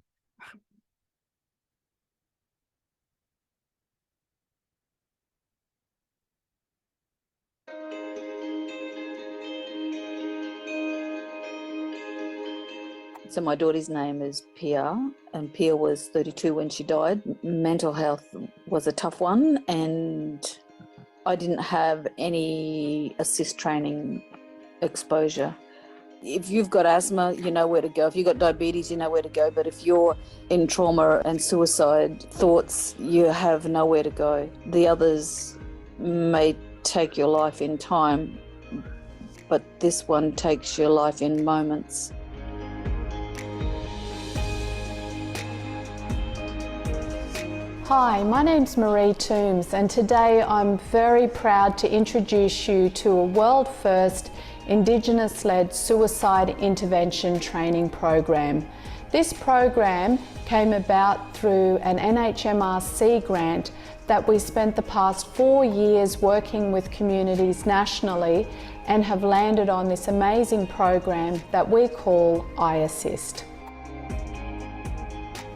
So my daughter's name is Pia, and Pia was 32 when she died. Mental health was a tough one, and I didn't have any assist training exposure. If you've got asthma, you know where to go. If you've got diabetes, you know where to go. But if you're in trauma and suicide thoughts, you have nowhere to go. The others may take your life in time, but this one takes your life in moments. Hi, my name's Maree Toombs, and today I'm very proud to introduce you to a world-first Indigenous-led suicide intervention training program. This program came about through an NHMRC grant that we spent the past 4 years working with communities nationally and have landed on this amazing program that we call iAssist.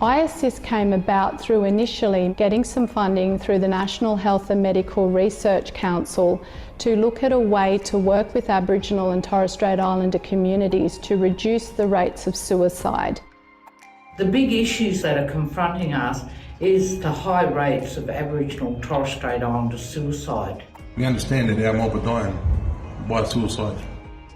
iAssist came about through initially getting some funding through the National Health and Medical Research Council to look at a way to work with Aboriginal and Torres Strait Islander communities to reduce the rates of suicide. The big issues that are confronting us is the high rates of Aboriginal and Torres Strait Islander suicide. We understand that our mob are dying by suicide.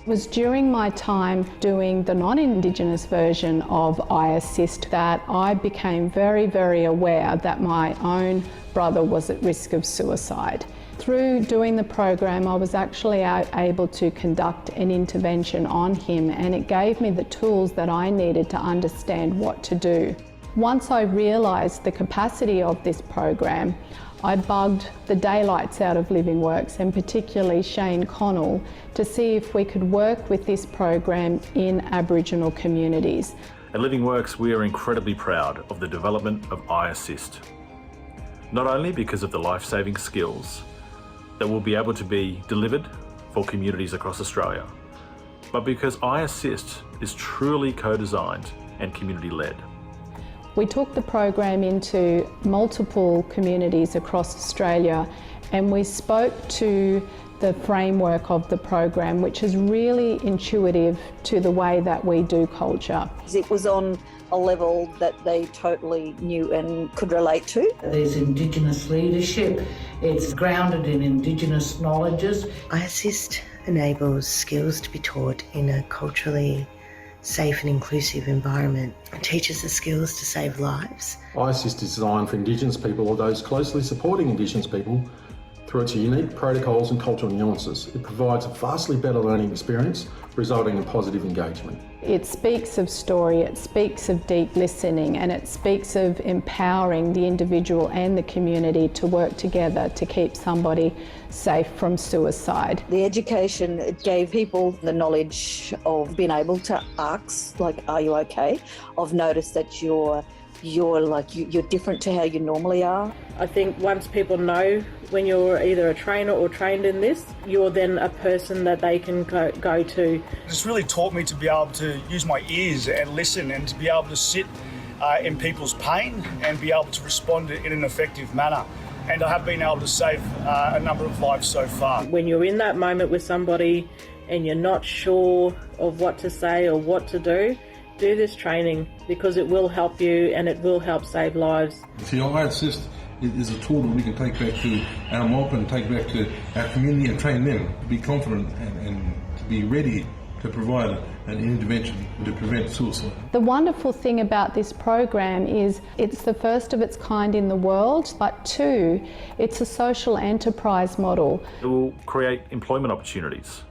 It was during my time doing the non-Indigenous version of iAssist that I became very, very aware that my own brother was at risk of suicide. Through doing the program, I was actually able to conduct an intervention on him, and it gave me the tools that I needed to understand what to do. Once I realised the capacity of this program, I bugged the daylights out of Living Works, and particularly Shane Connell, to see if we could work with this program in Aboriginal communities. At Living Works, we are incredibly proud of the development of iAssist. Not only because of the life-saving skills that will be able to be delivered for communities across Australia, but because iAssist is truly co-designed and community-led. We took the program into multiple communities across Australia, and we spoke to the framework of the program, which is really intuitive to the way that we do culture. It was on a level that they totally knew and could relate to. There's Indigenous leadership, it's grounded in Indigenous knowledges. iAssist enables skills to be taught in a culturally safe and inclusive environment. It teaches the skills to save lives. iAssist is designed for Indigenous people or those closely supporting Indigenous people through its unique protocols and cultural nuances. It provides a vastly better learning experience, resulting in positive engagement. It speaks of story, it speaks of deep listening, and it speaks of empowering the individual and the community to work together to keep somebody safe from suicide. The education, it gave people the knowledge of being able to ask, like, are you okay? Of notice that you're different to how you normally are. I think once people know when you're either a trainer or trained in this, you're then a person that they can go to. It's really taught me to be able to use my ears and listen, and to be able to sit in people's pain and be able to respond in an effective manner. and I have been able to save a number of lives so far. When you're in that moment with somebody and you're not sure of what to say or what to do this training, because it will help you and it will help save lives. See, iAssist is a tool that we can take back to our mob and take back to our community and train them to be confident and to be ready to provide an intervention to prevent suicide. The wonderful thing about this program is it's the first of its kind in the world, but two, it's a social enterprise model. It will create employment opportunities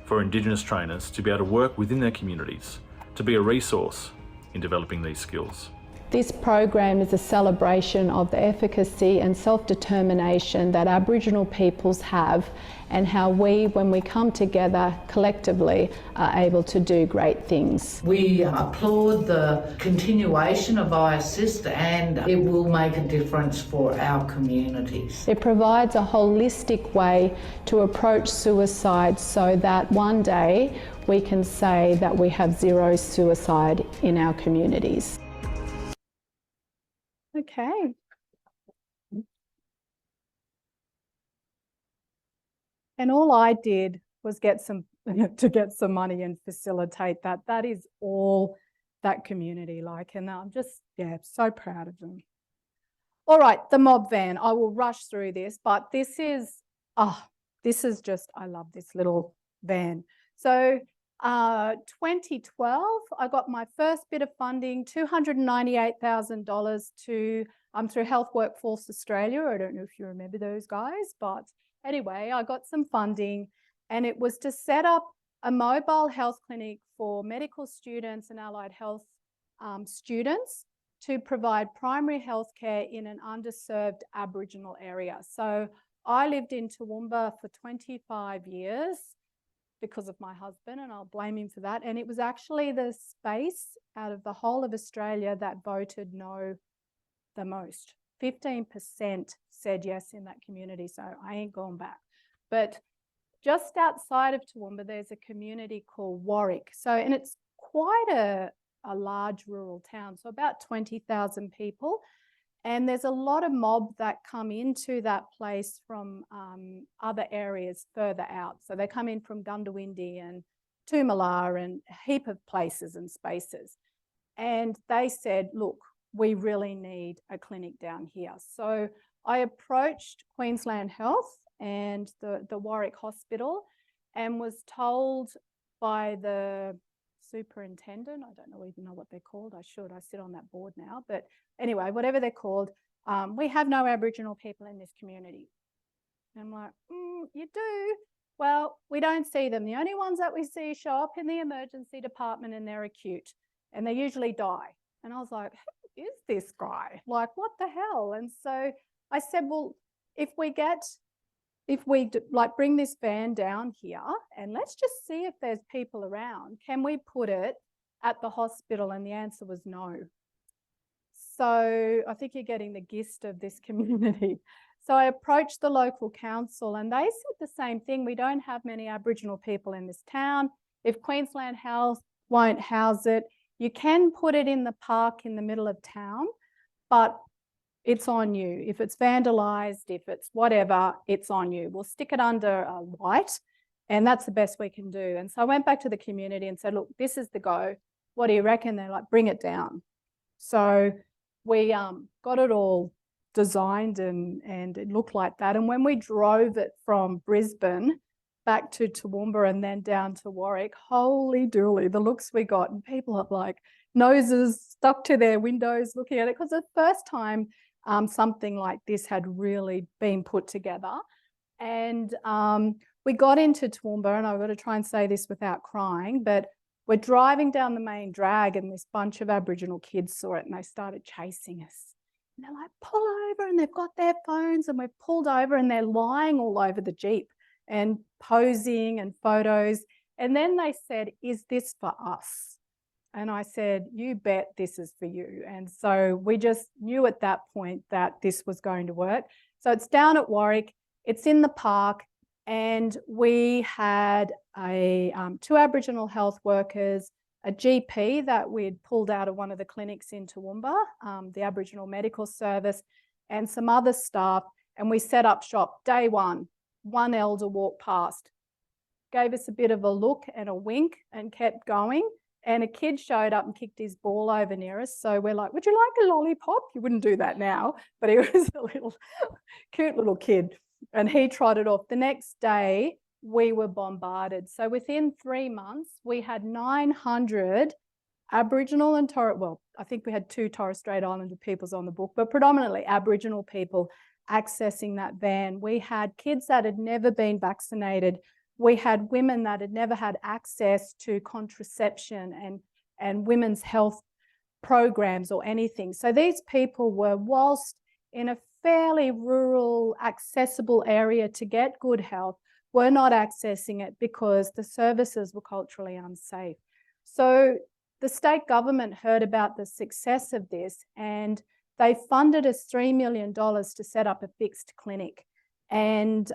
for Indigenous trainers to be able to work within their communities, to be a resource in developing these skills. This program is a celebration of the efficacy and self-determination that Aboriginal peoples have, and how we, when we come together collectively, are able to do great things. We applaud the continuation of iAssist, and it will make a difference for our communities. It provides a holistic way to approach suicide so that one day we can say that we have zero suicide in our communities. Okay. And all I did was get some money and facilitate that. That is all that community like, and I'm just, so proud of them. All right, the mob van. I will rush through this, but this is just, I love this little van. So 2012, I got my first bit of funding, $298,000 through Health Workforce Australia. I don't know if you remember those guys, but anyway, I got some funding, and it was to set up a mobile health clinic for medical students and allied health students to provide primary health care in an underserved Aboriginal area. So I lived in Toowoomba for 25 years because of my husband, and I'll blame him for that. And it was actually the space out of the whole of Australia that voted no the most. 15% said yes in that community, so I ain't going back. But just outside of Toowoomba, there's a community called Warwick. So, and it's quite a large rural town, so about 20,000 people. And there's a lot of mob that come into that place from other areas further out. So they come in from Gundawindi and Toomala and a heap of places and spaces. And they said, look, we really need a clinic down here. So I approached Queensland Health and the Warwick Hospital and was told by the superintendent, I don't even know what they're called, I sit on that board now, but anyway, whatever they're called, we have no Aboriginal people in this community. And I'm like, you do? Well, we don't see them. The only ones that we see show up in the emergency department, and they're acute, and they usually die. And I was like, who is this guy? Like, what the hell? And so I said, well, if we bring this van down here and let's just see if there's people around, can we put it at the hospital? And the answer was no. So I think you're getting the gist of this community. So I approached the local council and they said the same thing. We don't have many Aboriginal people in this town. If Queensland Health won't house it, you can put it in the park in the middle of town, but it's on you. If it's vandalised, if it's whatever, it's on you. We'll stick it under a light, and that's the best we can do. And so I went back to the community and said, look, this is the go. What do you reckon? They're like, bring it down. So we got it all designed and it looked like that. And when we drove it from Brisbane back to Toowoomba and then down to Warwick, holy dooly, the looks we got. And people are like noses stuck to their windows looking at it, because the first time something like this had really been put together. And we got into Toowoomba, and I've got to try and say this without crying, but we're driving down the main drag and this bunch of Aboriginal kids saw it and they started chasing us. And they're like, pull over, and they've got their phones, and we've pulled over and they're lying all over the Jeep and posing and photos. And then they said, is this for us? And I said, you bet this is for you. And so we just knew at that point that this was going to work. So it's down at Warwick, it's in the park, and we had two Aboriginal health workers, a GP that we'd pulled out of one of the clinics in Toowoomba, the Aboriginal Medical Service, and some other staff. And we set up shop day one. One elder walked past, gave us a bit of a look and a wink and kept going. And a kid showed up and kicked his ball over near us. So we're like, would you like a lollipop? You wouldn't do that now, but he was a little cute little kid. And he trotted off. The next day, we were bombarded. So within 3 months, we had 900 Aboriginal and Torres, well, I think we had 2 Torres Strait Islander peoples on the book, but predominantly Aboriginal people accessing that van. We had kids that had never been vaccinated. We had women that had never had access to contraception and women's health programs or anything. So these people were, whilst in a fairly rural, accessible area to get good health, were not accessing it because the services were culturally unsafe. So the state government heard about the success of this and they funded us $3 million to set up a fixed clinic. And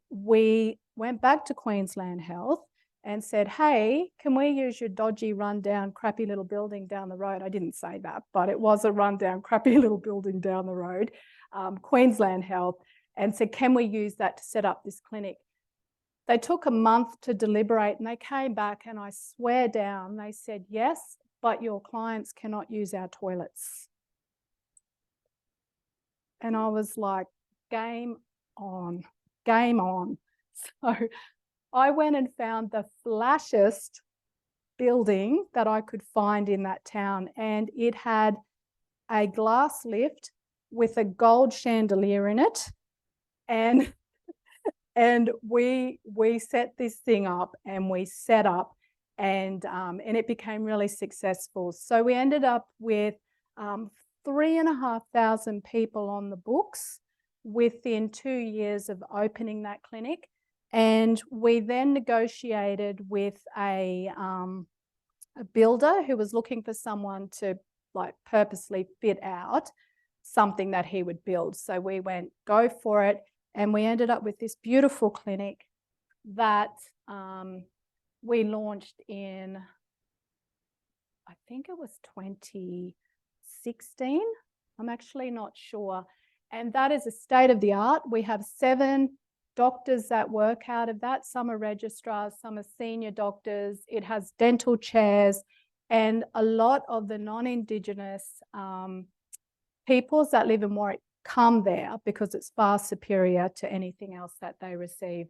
we went back to Queensland Health and said, hey, can we use your dodgy, rundown, crappy little building down the road? I didn't say that, but it was a rundown, crappy little building down the road, Queensland Health, and said, can we use that to set up this clinic? They took a month to deliberate and they came back and I swear down, they said, yes, but your clients cannot use our toilets. And I was like, game on, game on. So I went and found the flashiest building that I could find in that town. And it had a glass lift with a gold chandelier in it. And we set this thing up and we set up and it became really successful. So we ended up with 3,500 people on the books within 2 years of opening that clinic. And we then negotiated with a builder who was looking for someone to like purposely fit out something that he would build. So we went, go for it. And we ended up with this beautiful clinic that we launched in, I think it was 2016. I'm actually not sure. And that is a state of the art. We have 7 doctors that work out of that. Some are registrars, some are senior doctors. It has dental chairs and a lot of the non-Indigenous peoples that live in Warwick come there because it's far superior to anything else that they receive.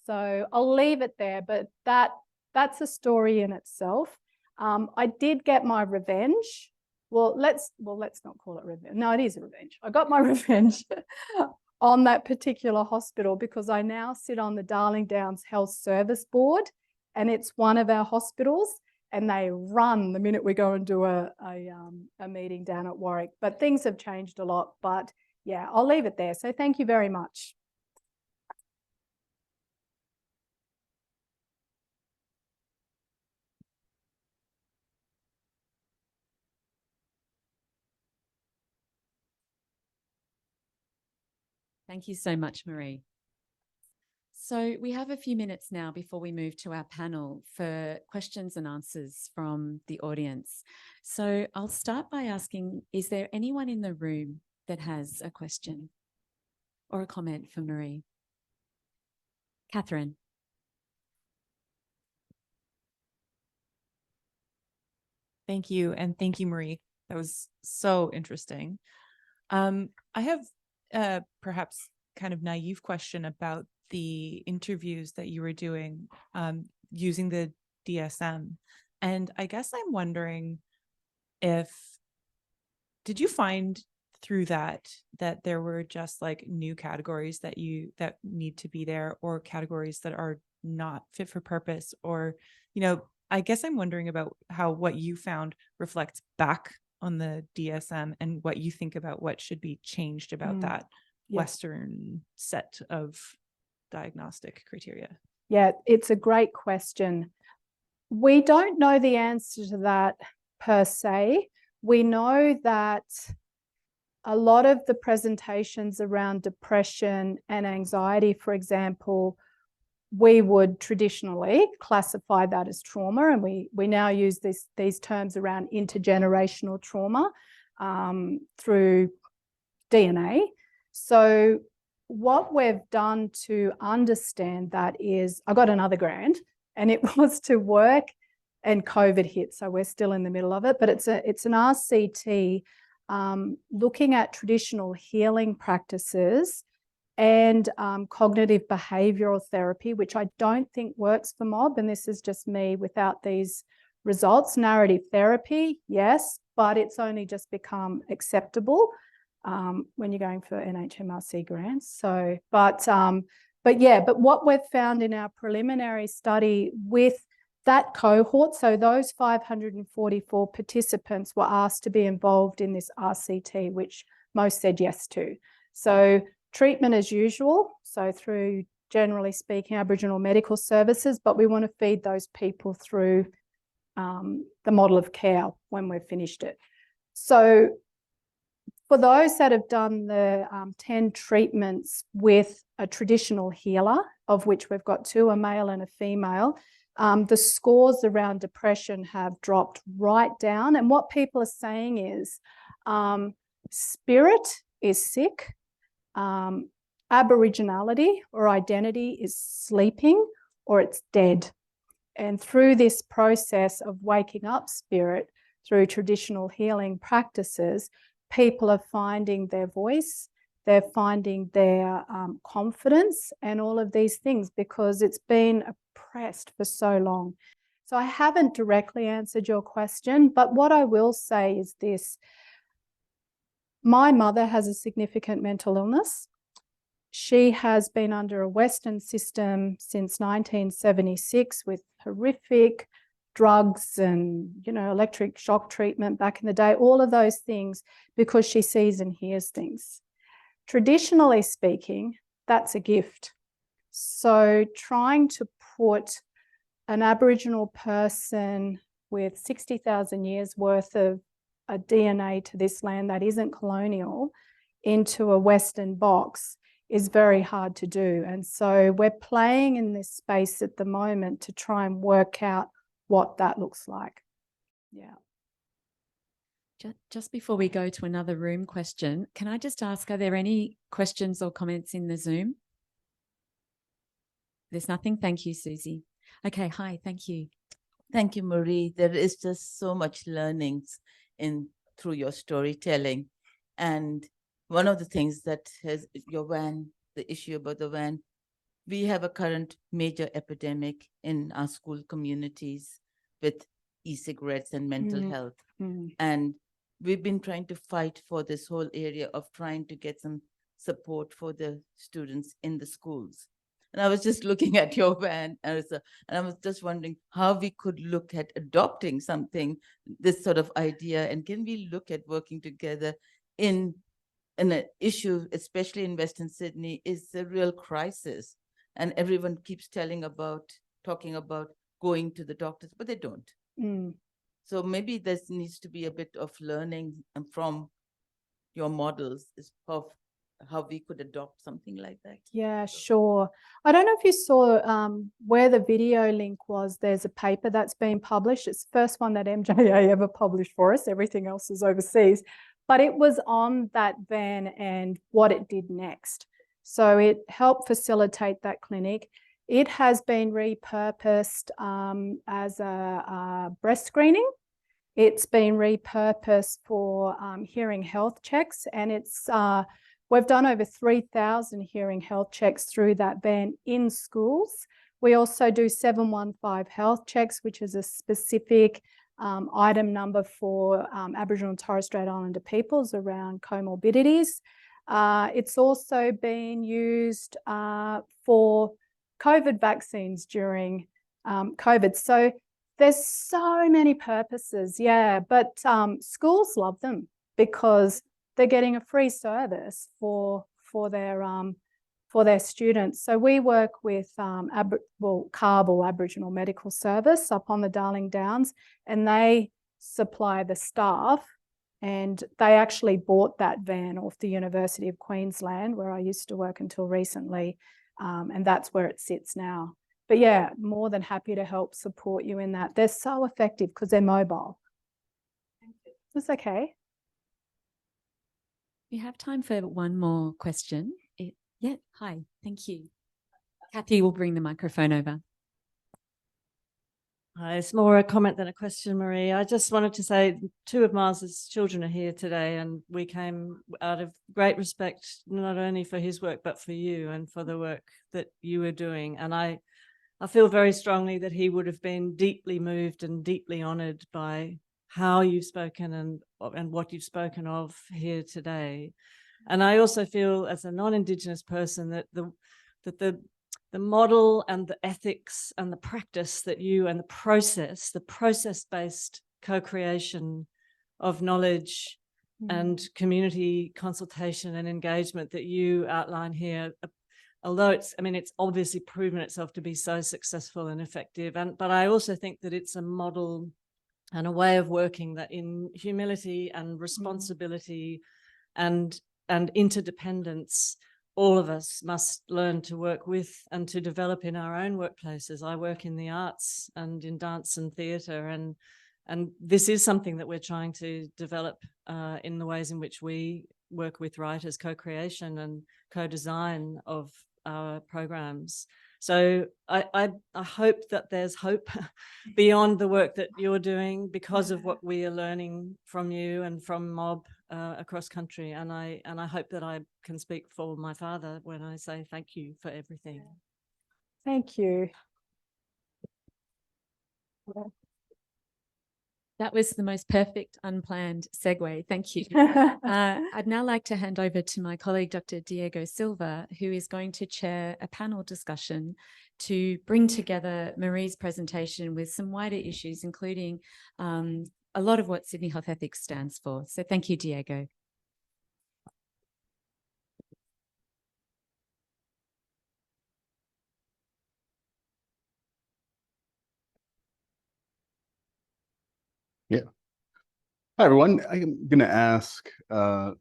So I'll leave it there, but that's a story in itself. I did get my revenge. Well, let's not call it revenge. No, it is a revenge. I got my revenge on that particular hospital because I now sit on the Darling Downs Health Service Board and it's one of our hospitals and they run the minute we go and do a meeting down at Warwick. But things have changed a lot, but yeah, I'll leave it there. So thank you very much. Thank you so much, Maree. So we have a few minutes now before we move to our panel for questions and answers from the audience. So I'll start by asking, is there anyone in the room that has a question or a comment for Maree? Catherine. Thank you. And thank you, Maree. That was so interesting. I have perhaps kind of naive question about the interviews that you were doing using the DSM. And I guess I'm wondering did you find through that there were just like new categories that need to be there or categories that are not fit for purpose? Or, I guess I'm wondering about how what you found reflects back on the DSM and what you think about what should be changed about that Western set of diagnostic criteria. Yeah, it's a great question. We don't know the answer to that per se. We know that a lot of the presentations around depression and anxiety, for example, we would traditionally classify that as trauma, and we now use these terms around intergenerational trauma through DNA. So what we've done to understand that is, I got another grant, and it was to work, and COVID hit, so we're still in the middle of it, but it's an RCT looking at traditional healing practices and cognitive behavioral therapy, which I don't think works for mob, and this is just me without these results. Narrative therapy, yes, but it's only just become acceptable when you're going for NHMRC grants. So, but what we've found in our preliminary study with that cohort, so those 544 participants were asked to be involved in this RCT, which most said yes to. So treatment as usual, so through, generally speaking, Aboriginal medical services, but we want to feed those people through the model of care when we've finished it. So for those that have done the 10 treatments with a traditional healer, of which we've got 2, a male and a female, the scores around depression have dropped right down. And what people are saying is spirit is sick, Aboriginality or identity is sleeping, or it's dead. And through this process of waking up spirit through traditional healing practices, people are finding their voice, they're finding their confidence and all of these things, because it's been oppressed for so long. So I haven't directly answered your question, but what I will say is this. My mother has a significant mental illness. She has been under a Western system since 1976 with horrific drugs and, electric shock treatment back in the day, all of those things, because she sees and hears things. Traditionally speaking, that's a gift. So trying to put an Aboriginal person with 60,000 years worth of a DNA to this land that isn't colonial into a Western box is very hard to do. And so we're playing in this space at the moment to try and work out what that looks like. Yeah. Just before we go to another room question, can I just ask, are there any questions or comments in the Zoom? There's nothing. Thank you, Susie. Okay, hi, thank you. Thank you, Maree. There is just so much learnings through your storytelling. And one of the things that has the issue about the van, we have a current major epidemic in our school communities with e-cigarettes and mental health. And we've been trying to fight for this whole area of trying to get some support for the students in the schools. And I was just looking at your van, and I was just wondering how we could look at adopting something, this sort of idea, and can we look at working together in an issue, especially in Western Sydney, is a real crisis. And everyone keeps talking about going to the doctors, but they don't. So maybe there needs to be a bit of learning from your models of how we could adopt something like that. Yeah, sure. I don't know if you saw where the video link was. There's a paper that's been published. It's the first one that MJA ever published for us. Everything else is overseas. But it was on that van and what it did next. So it helped facilitate that clinic. It has been repurposed as a breast screening. It's been repurposed for hearing health checks, and it's we've done over 3,000 hearing health checks through that van in schools. We also do 715 health checks, which is a specific item number for Aboriginal and Torres Strait Islander peoples around comorbidities. It's also been used for COVID vaccines during COVID. So there's so many purposes, yeah, but schools love them because they're getting a free service for their students. So we work with CARB, Aboriginal Medical Service, up on the Darling Downs, and they supply the staff, and they actually bought that van off the University of Queensland, where I used to work until recently, and that's where it sits now. But yeah, more than happy to help support you in that. They're so effective because they're mobile. Thank you. That's okay. We have time for one more question. Yeah, hi, thank you. Kathy will bring the microphone over. Hi, it's more a comment than a question, Maree. I just wanted to say 2 of Miles's children are here today, and we came out of great respect, not only for his work, but for you and for the work that you were doing. And I feel very strongly that he would have been deeply moved and deeply honoured by how you've spoken and what you've spoken of here today. And I also feel, as a non-Indigenous person, that the model and the ethics and the practice that you, and the process-based co-creation of knowledge and community consultation and engagement that you outline here, although it's obviously proven itself to be so successful and effective. But I also think that it's a model and a way of working that, in humility and responsibility and interdependence, all of us must learn to work with and to develop in our own workplaces. I work in the arts and in dance and theatre, and this is something that we're trying to develop in the ways in which we work with writers, co-creation and co-design of our programs. So I hope that there's hope beyond the work that you're doing because of what we are learning from you and from MOB across country. And I hope that I can speak for my father when I say thank you for everything. Thank you. That was the most perfect unplanned segue. Thank you. I'd now like to hand over to my colleague, Dr. Diego Silva, who is going to chair a panel discussion to bring together Maree's presentation with some wider issues, including a lot of what Sydney Health Ethics stands for. So thank you, Diego. Yeah. Hi, everyone. I'm going to ask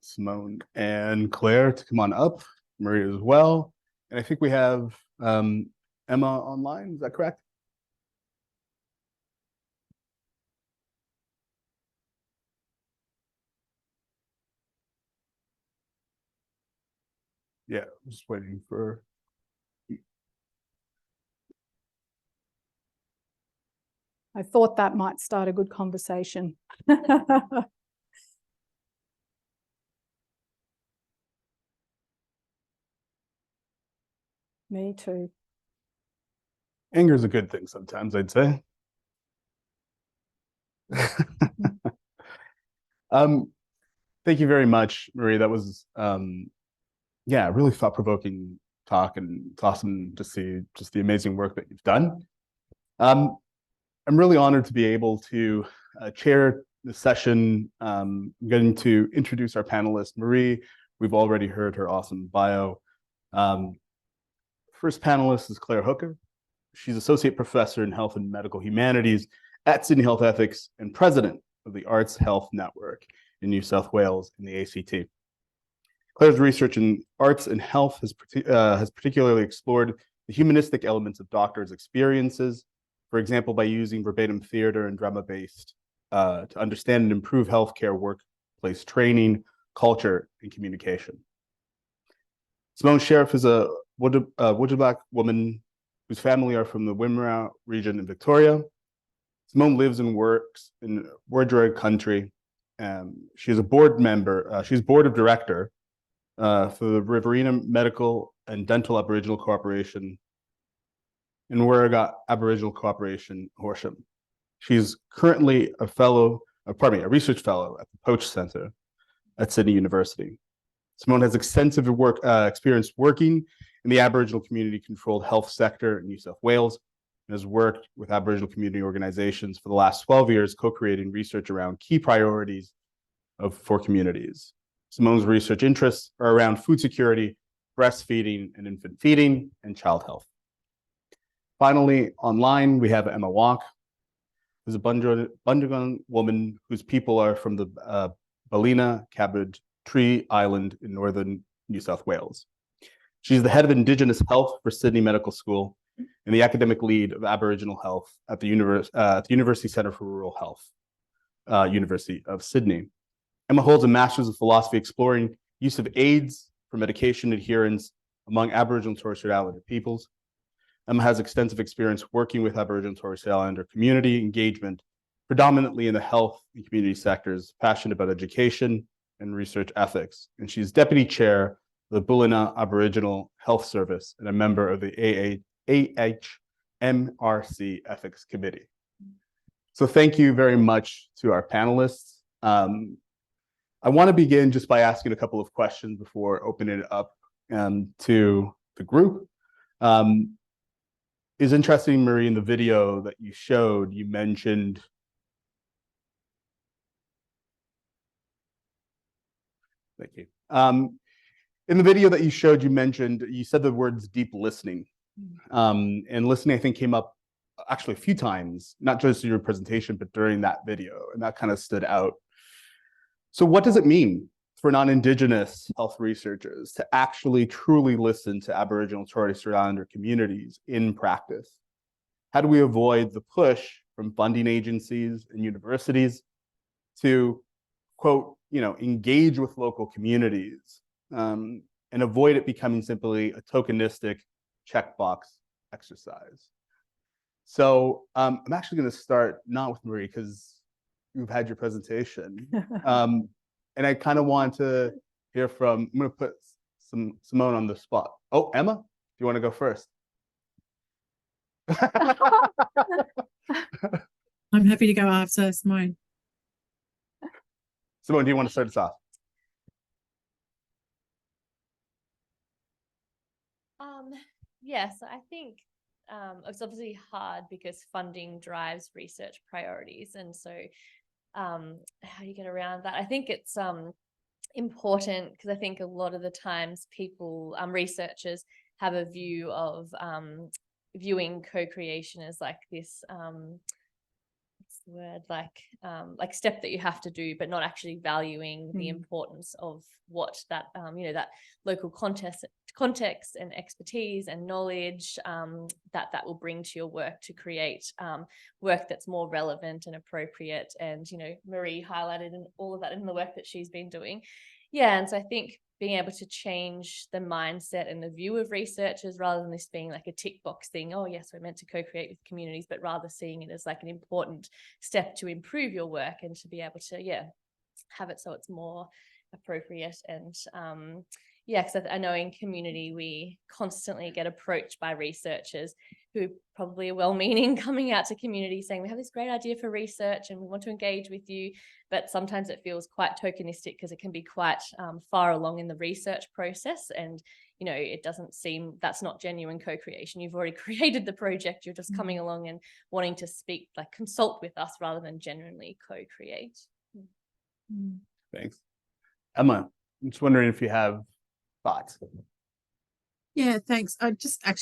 Simone and Claire to come on up, Maree as well. And I think we have Emma online. Is that correct? Yeah, I'm just waiting for... I thought that might start a good conversation. Me too. Anger is a good thing sometimes, I'd say. Thank you very much, Maree. That was, yeah, really thought-provoking talk, and it's awesome to see just the amazing work that you've done. I'm really honored to be able to chair the session. I'm going to introduce our panelist, Maree. We've already heard her awesome bio. First panelist is Claire Hooker. She's Associate Professor in Health and Medical Humanities at Sydney Health Ethics and President of the Arts Health Network in New South Wales in the ACT. Claire's research in arts and health has particularly explored the humanistic elements of doctors' experiences, for example, by using verbatim theater and drama-based to understand and improve healthcare workplace training, culture, and communication. Simone Sheriff is a Wujibak woman whose family are from the Wimmera region in Victoria. Simone lives and works in Wurundjeri country. She is a board member. She's board of director for the Riverina Medical and Dental Aboriginal Corporation in Warraga Aboriginal Corporation, Horsham. She's currently a research fellow at the Poach Center at Sydney University. Simone has extensive experience working in the Aboriginal community-controlled health sector in New South Wales, and has worked with Aboriginal community organizations for the last 12 years, co-creating research around key priorities for communities. Simone's research interests are around food security, breastfeeding and infant feeding, and child health. Finally, online, we have Emma Walk, who's a Bundagon woman whose people are from the Ballina Cabbage Tree Island in northern New South Wales. She's the head of Indigenous Health for Sydney Medical School and the academic lead of Aboriginal Health at the University Centre for Rural Health, University of Sydney. Emma holds a Master's of Philosophy exploring use of AIDS for medication adherence among Aboriginal and Torres Strait Islander peoples. Emma has extensive experience working with Aboriginal and Torres Strait Islander community engagement, predominantly in the health and community sectors, passionate about education and research ethics. And she's deputy chair of the Bulina Aboriginal Health Service and a member of the AHMRC Ethics Committee. So thank you very much to our panelists. I want to begin just by asking a couple of questions before opening it up to the group. It's interesting, Maree, in the video that you showed, you mentioned thank you. In the video that you showed, you said the words deep listening. And listening, I think, came up actually a few times, not just in your presentation, but during that video, and that kind of stood out. So what does it mean for non-Indigenous health researchers to actually truly listen to Aboriginal and Torres Strait Islander communities in practice? How do we avoid the push from funding agencies and universities to, quote, engage with local communities and avoid it becoming simply a tokenistic checkbox exercise? So I'm actually going to start not with Maree because you've had your presentation. And I kind of want to hear from, I'm going to put Simone on the spot. Oh, Emma, do you want to go first? I'm happy to go after Simone. Simone, do you want to start us off? Yes, I think it's obviously hard because funding drives research priorities. And so how do you get around that? I think it's important because I think a lot of the times people, researchers have a view of viewing co-creation as like this, what's the word, like step that you have to do, but not actually valuing the importance of what that, that local context and expertise and knowledge that will bring to your work to create work that's more relevant and appropriate. And, Maree highlighted all of that in the work that she's been doing. Yeah, and so I think being able to change the mindset and the view of researchers rather than this being like a tick box thing, oh yes, we're meant to co-create with communities, but rather seeing it as like an important step to improve your work and to be able to, have it so it's more appropriate. And because I know in community we constantly get approached by researchers who probably are well-meaning, coming out to community saying we have this great idea for research and we want to engage with you, but sometimes it feels quite tokenistic because it can be quite far along in the research process, and it doesn't seem that's not genuine co-creation. You've already created the project, you're just coming along and wanting to speak, like consult with us rather than genuinely co-create. Thanks. Emma, I'm just wondering if you have thoughts. Yeah, thanks. I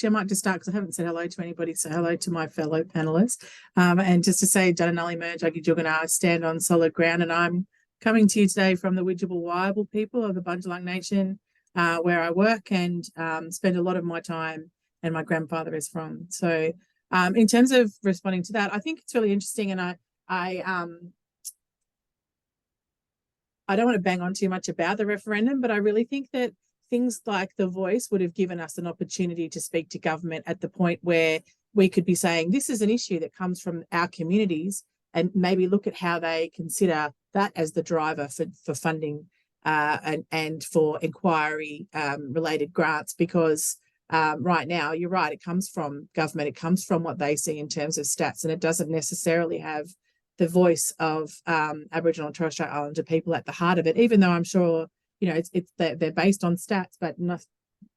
might just start because I haven't said hello to anybody. So hello to my fellow panelists. And just to say, Dananali Merjagi Jugana, stand on solid ground. And I'm coming to you today from the Widjabul Waiable people of the Bundjalung Nation, where I work and spend a lot of my time, and my grandfather is from. So in terms of responding to that, I think it's really interesting. And I don't want to bang on too much about the referendum, but I really think that things like The Voice would have given us an opportunity to speak to government at the point where we could be saying, this is an issue that comes from our communities, and maybe look at how they consider that as the driver for funding and for inquiry related grants. Because right now, you're right, it comes from government, it comes from what they see in terms of stats, and it doesn't necessarily have the voice of Aboriginal and Torres Strait Islander people at the heart of it, even though I'm sure they're based on stats, but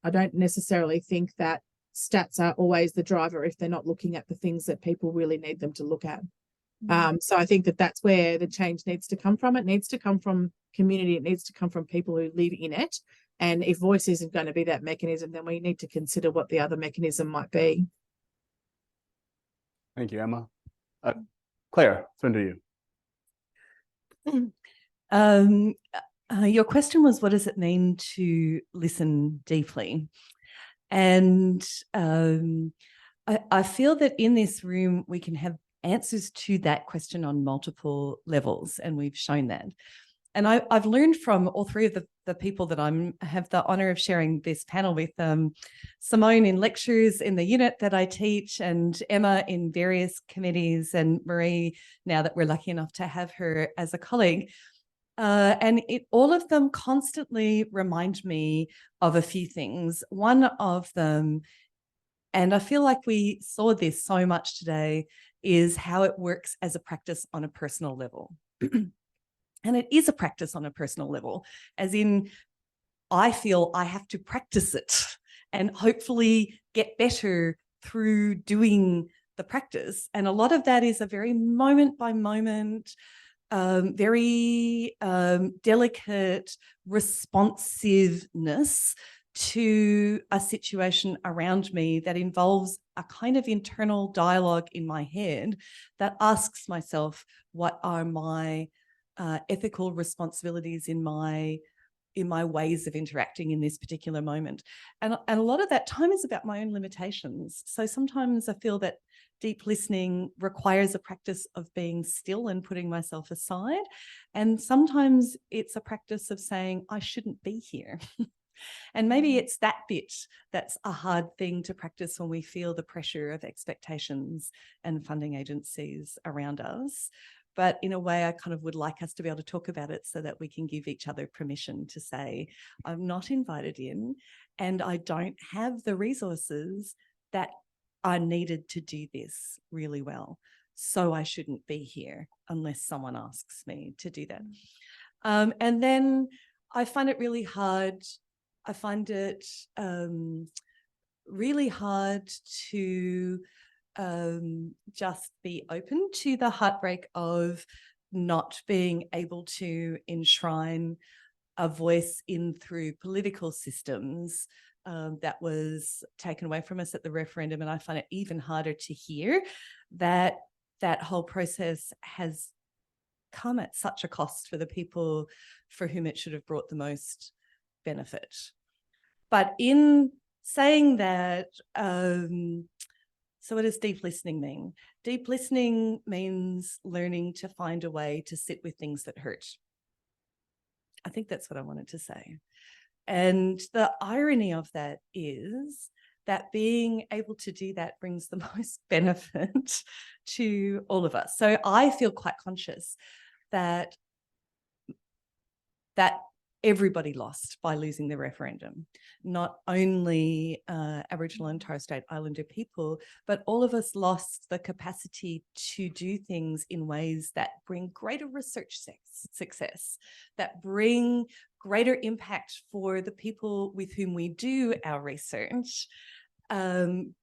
I don't necessarily think that stats are always the driver if they're not looking at the things that people really need them to look at. So I think that that's where the change needs to come from. It needs to come from community. It needs to come from people who live in it. And if voice isn't going to be that mechanism, then we need to consider what the other mechanism might be. Thank you, Emma. Claire, turn to you. Your question was, what does it mean to listen deeply? And I feel that in this room, we can have answers to that question on multiple levels, and we've shown that. And I've learned from all three of the people that I have the honour of sharing this panel with, Simone in lectures in the unit that I teach, and Emma in various committees, and Maree, now that we're lucky enough to have her as a colleague. And all of them constantly remind me of a few things. One of them, and I feel like we saw this so much today, is how it works as a practice on a personal level. And it is a practice on a personal level, as in, I feel I have to practice it and hopefully get better through doing the practice. And a lot of that is a very moment by moment, very delicate responsiveness to a situation around me that involves a kind of internal dialogue in my head that asks myself, what are my ethical responsibilities in my ways of interacting in this particular moment? And a lot of that time is about my own limitations. So sometimes I feel that deep listening requires a practice of being still and putting myself aside. And sometimes it's a practice of saying, I shouldn't be here. And maybe it's that bit that's a hard thing to practice when we feel the pressure of expectations and funding agencies around us. But in a way, I kind of would like us to be able to talk about it so that we can give each other permission to say, I'm not invited in, and I don't have the resources that are needed to do this really well. So I shouldn't be here unless someone asks me to do that. And then I find it really hard. I find it really hard to just be open to the heartbreak of not being able to enshrine a voice in through political systems that was taken away from us at the referendum. And I find it even harder to hear that that whole process has come at such a cost for the people for whom it should have brought the most benefit. But in saying that, so what does deep listening mean? Deep listening means learning to find a way to sit with things that hurt. I think that's what I wanted to say. And the irony of that is that being able to do that brings the most benefit to all of us. So I feel quite conscious that everybody lost by losing the referendum. Not only Aboriginal and Torres Strait Islander people, but all of us lost the capacity to do things in ways that bring greater research success, that bring greater impact for the people with whom we do our research,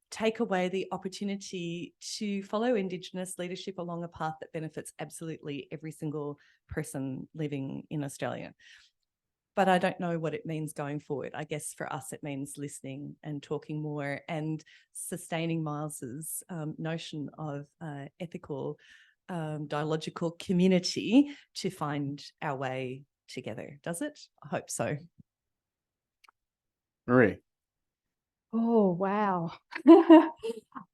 take away the opportunity to follow Indigenous leadership along a path that benefits absolutely every single person living in Australia. But I don't know what it means going forward. I guess for us, it means listening and talking more and sustaining Miles's notion of ethical, dialogical community to find our way together. Does it? I hope so. Maree. Oh, wow. I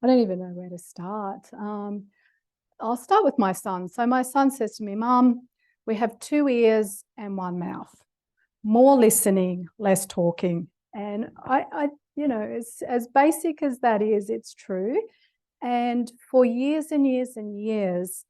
don't even know where to start. I'll start with my son. So my son says to me, Mum, we have 2 ears and 1 mouth. More listening, less talking. And I you know, as basic as that is, it's true. And for years and years and years,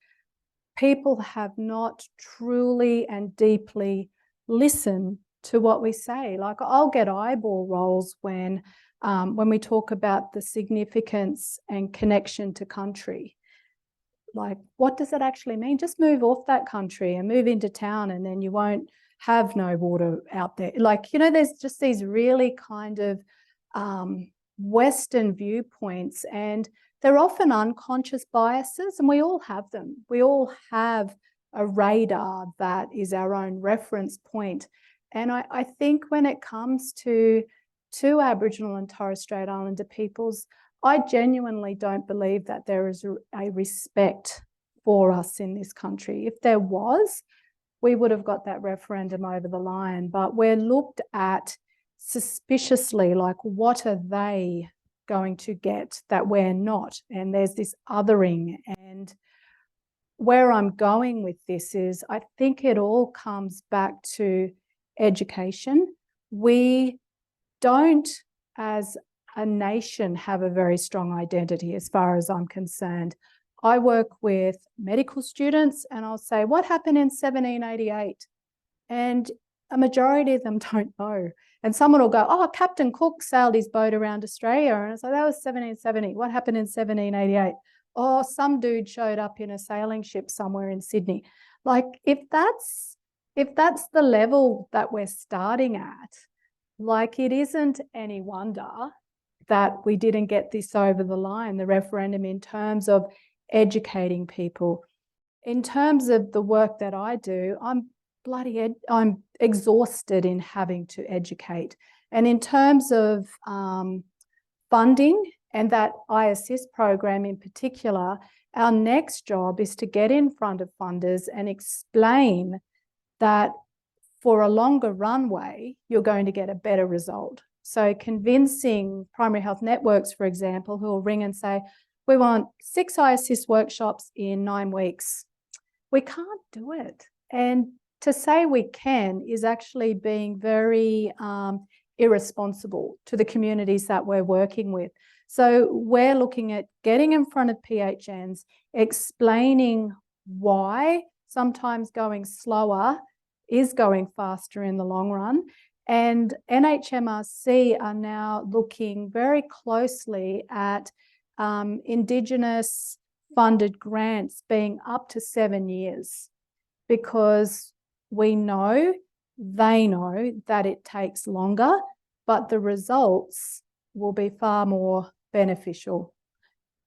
people have not truly and deeply listened to what we say. Like, I'll get eyeball rolls when we talk about the significance and connection to country. Like, what does it actually mean? Just move off that country and move into town, and then you won't have no water out there. Like, you know, there's just these really kind of Western viewpoints, and they're often unconscious biases, and we all have them. We all have a radar that is our own reference point. And I think when it comes to Aboriginal and Torres Strait Islander peoples, I genuinely don't believe that there is a respect for us in this country. If there was, we would have got that referendum over the line, but we're looked at suspiciously, like, what are they going to get that we're not? And there's this othering. And where I'm going with this is I think it all comes back to education. We don't, as a nation, have a very strong identity as far as I'm concerned. I work with medical students and I'll say, what happened in 1788? And a majority of them don't know. And someone will go, oh, Captain Cook sailed his boat around Australia. And it's like, that was 1770. What happened in 1788? Oh, some dude showed up in a sailing ship somewhere in Sydney. Like, if that's the level that we're starting at, like, it isn't any wonder that we didn't get this over the line, the referendum, in terms of educating people. In terms of the work that I do, I'm exhausted in having to educate. And in terms of funding and that iAssist program in particular, our next job is to get in front of funders and explain that for a longer runway, you're going to get a better result. So convincing primary health networks, for example, who will ring and say, we want 6 iAssist workshops in 9 weeks. We can't do it. And to say we can is actually being very irresponsible to the communities that we're working with. So we're looking at getting in front of PHNs, explaining why sometimes going slower is going faster in the long run. And NHMRC are now looking very closely at Indigenous funded grants being up to 7 years, because we know, they know that it takes longer, but the results will be far more beneficial.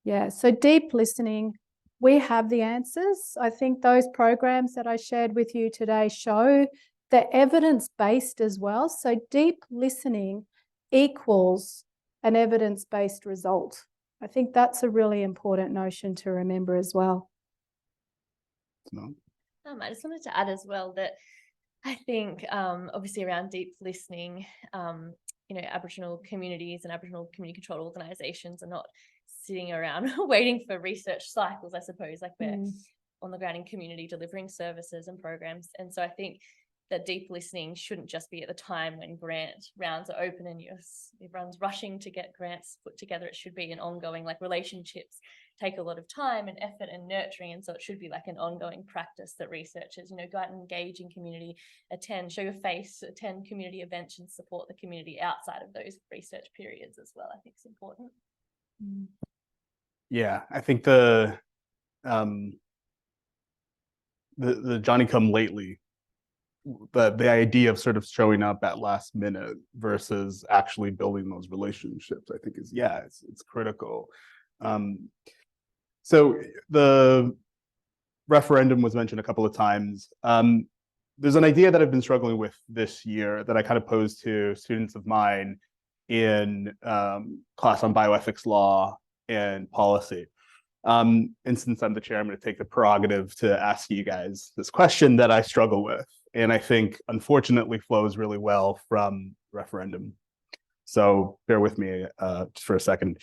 Yeah, so deep listening, we have the answers. I think those programs that I shared with you today show they're evidence-based as well. So deep listening equals an evidence-based result. I think that's a really important notion to remember as well. I just wanted to add as well that I think obviously around deep listening, you know, Aboriginal communities and Aboriginal community controlled organisations are not sitting around waiting for research cycles, I suppose, like we're on the ground in community delivering services and programs. And so I think that deep listening shouldn't just be at the time when grant rounds are open and everyone's rushing to get grants put together. It should be an ongoing, like, relationships take a lot of time and effort and nurturing, and so it should be like an ongoing practice that researchers, you know, go out and engage in community, show your face, attend community events and support the community outside of those research periods as well. I think it's important. Yeah, I think the Johnny come lately, the idea of sort of showing up at last minute versus actually building those relationships, I think is, yeah, it's critical. So the referendum was mentioned a couple of times. There's an idea that I've been struggling with this year that I kind of posed to students of mine in class on bioethics law and policy. And since I'm the chair, I'm going to take the prerogative to ask you guys this question that I struggle with, and I think unfortunately flows really well from referendum. So bear with me just for a second.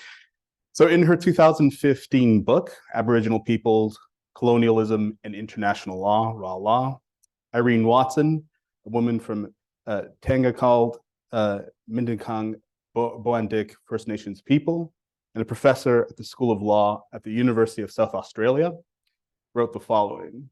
So in her 2015 book, Aboriginal Peoples, Colonialism and International Law, Raw Law, Irene Watson, a woman from Tangakal, Mindikang, Boandik First Nations people, and a professor at the School of Law at the University of South Australia, wrote the following.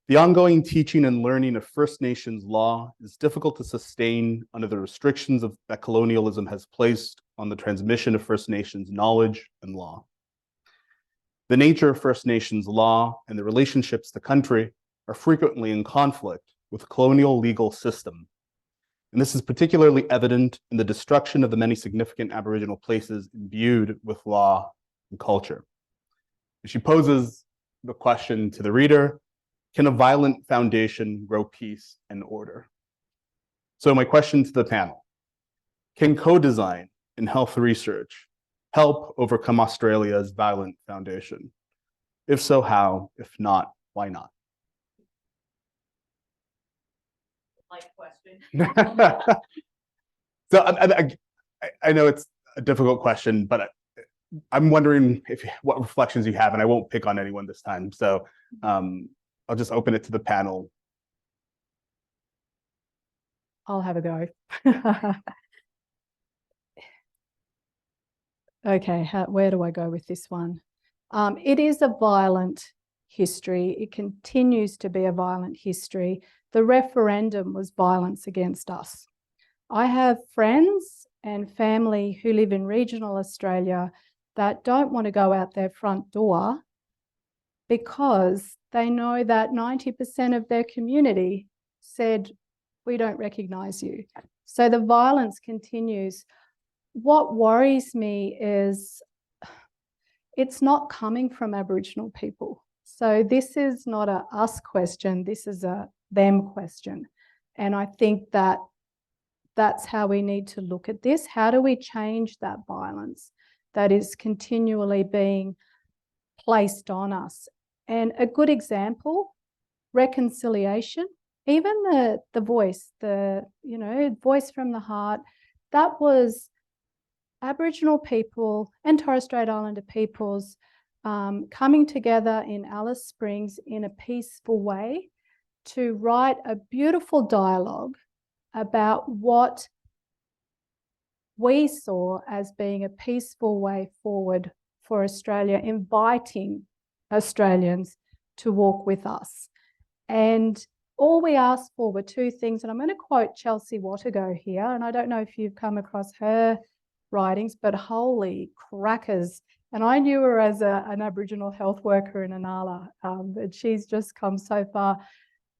The ongoing teaching and learning of First Nations law is difficult to sustain under the restrictions that colonialism has placed on the transmission of First Nations knowledge and law. The nature of First Nations law and the relationships to country are frequently in conflict with the colonial legal system. And this is particularly evident in the destruction of the many significant Aboriginal places imbued with law and culture. And she poses the question to the reader, can a violent foundation grow peace and order? So my question to the panel, can co-design in health research help overcome Australia's violent foundation? If so, how? If not, why not? So I know it's a difficult question, but I'm wondering what reflections you have, and I won't pick on anyone this time. So I'll just open it to the panel. I'll have a go. Okay, where do I go with this one? It is a violent history. It continues to be a violent history. The referendum was violence against us. I have friends and family who live in regional Australia that don't want to go out their front door because they know that 90% of their community said, we don't recognise you. So the violence continues. What worries me is it's not coming from Aboriginal people. So this is not a us question, this is a them question. And I think that that's how we need to look at this. How do we change that violence that is continually being placed on us? And a good example, reconciliation, even the voice, voice from the heart, that was Aboriginal people and Torres Strait Islander peoples coming together in Alice Springs in a peaceful way to write a beautiful dialogue about what we saw as being a peaceful way forward for Australia, inviting Australians to walk with us. And all we asked for were two things, and I'm going to quote Chelsea Watego here, and I don't know if you've come across her writings, but holy crackers. And I knew her as an Aboriginal health worker in Inala, and she's just come so far.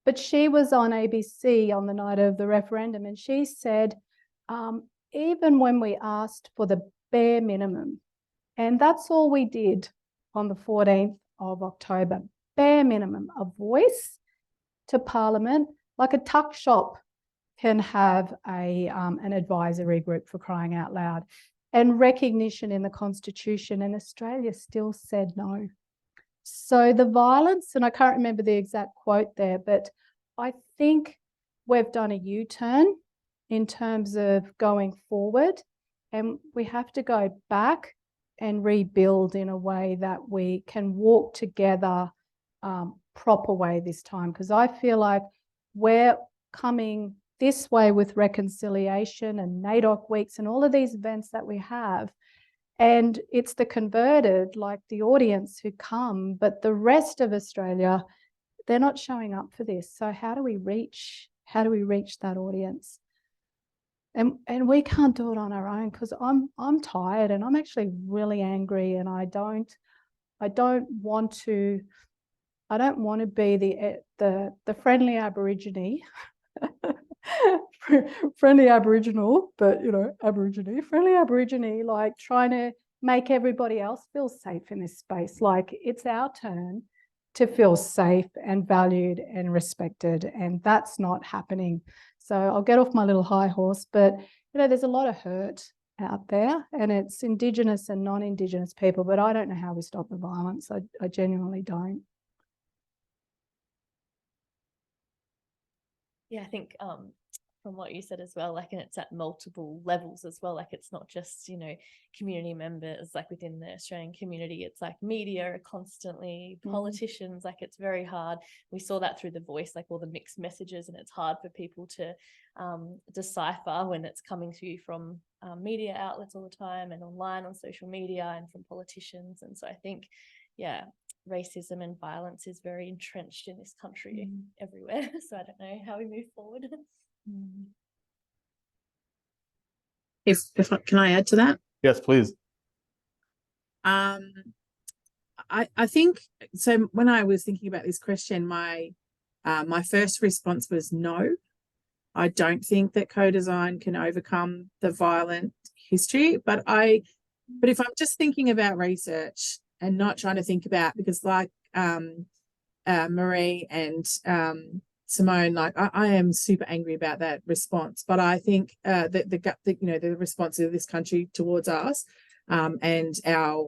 But she was on ABC on the night of the referendum, and she said, even when we asked for the bare minimum, and that's all we did on the 14th of October, bare minimum, a voice to Parliament, like a tuck shop can have an advisory group, for crying out loud, and recognition in the Constitution, and Australia still said no. So the violence, and I can't remember the exact quote there, but I think we've done a U-turn in terms of going forward, and we have to go back and rebuild in a way that we can walk together proper way this time, because I feel like we're coming this way with reconciliation and NAIDOC weeks and all of these events that we have. And it's the converted, like the audience who come, but the rest of Australia, they're not showing up for this. So how do we reach that audience? And we can't do it on our own, because I'm tired and I'm actually really angry, and I don't want to be the friendly Aborigine, friendly Aboriginal, but Aborigine, friendly Aborigine, like trying to make everybody else feel safe in this space. Like it's our turn to feel safe and valued and respected, and that's not happening. So I'll get off my little high horse, but there's a lot of hurt out there, and it's Indigenous and non-Indigenous people, but I don't know how we stop the violence. I genuinely don't. Yeah, I think from what you said as well, like, and it's at multiple levels as well. Like, it's not just, community members, like within the Australian community, it's like media are constantly, politicians, like it's very hard. We saw that through The Voice, like all the mixed messages, and it's hard for people to decipher when it's coming to you from media outlets all the time and online on social media and from politicians. And so I think, racism and violence is very entrenched in this country everywhere. So I don't know how we move forward. If can I add to that? Yes, please. I think so. When I was thinking about this question, my first response was no. I don't think that co-design can overcome the violent history. But if I'm just thinking about research and not trying to think about, because like Maree and Simone, like I am super angry about that response, but I think that the response of this country towards us and our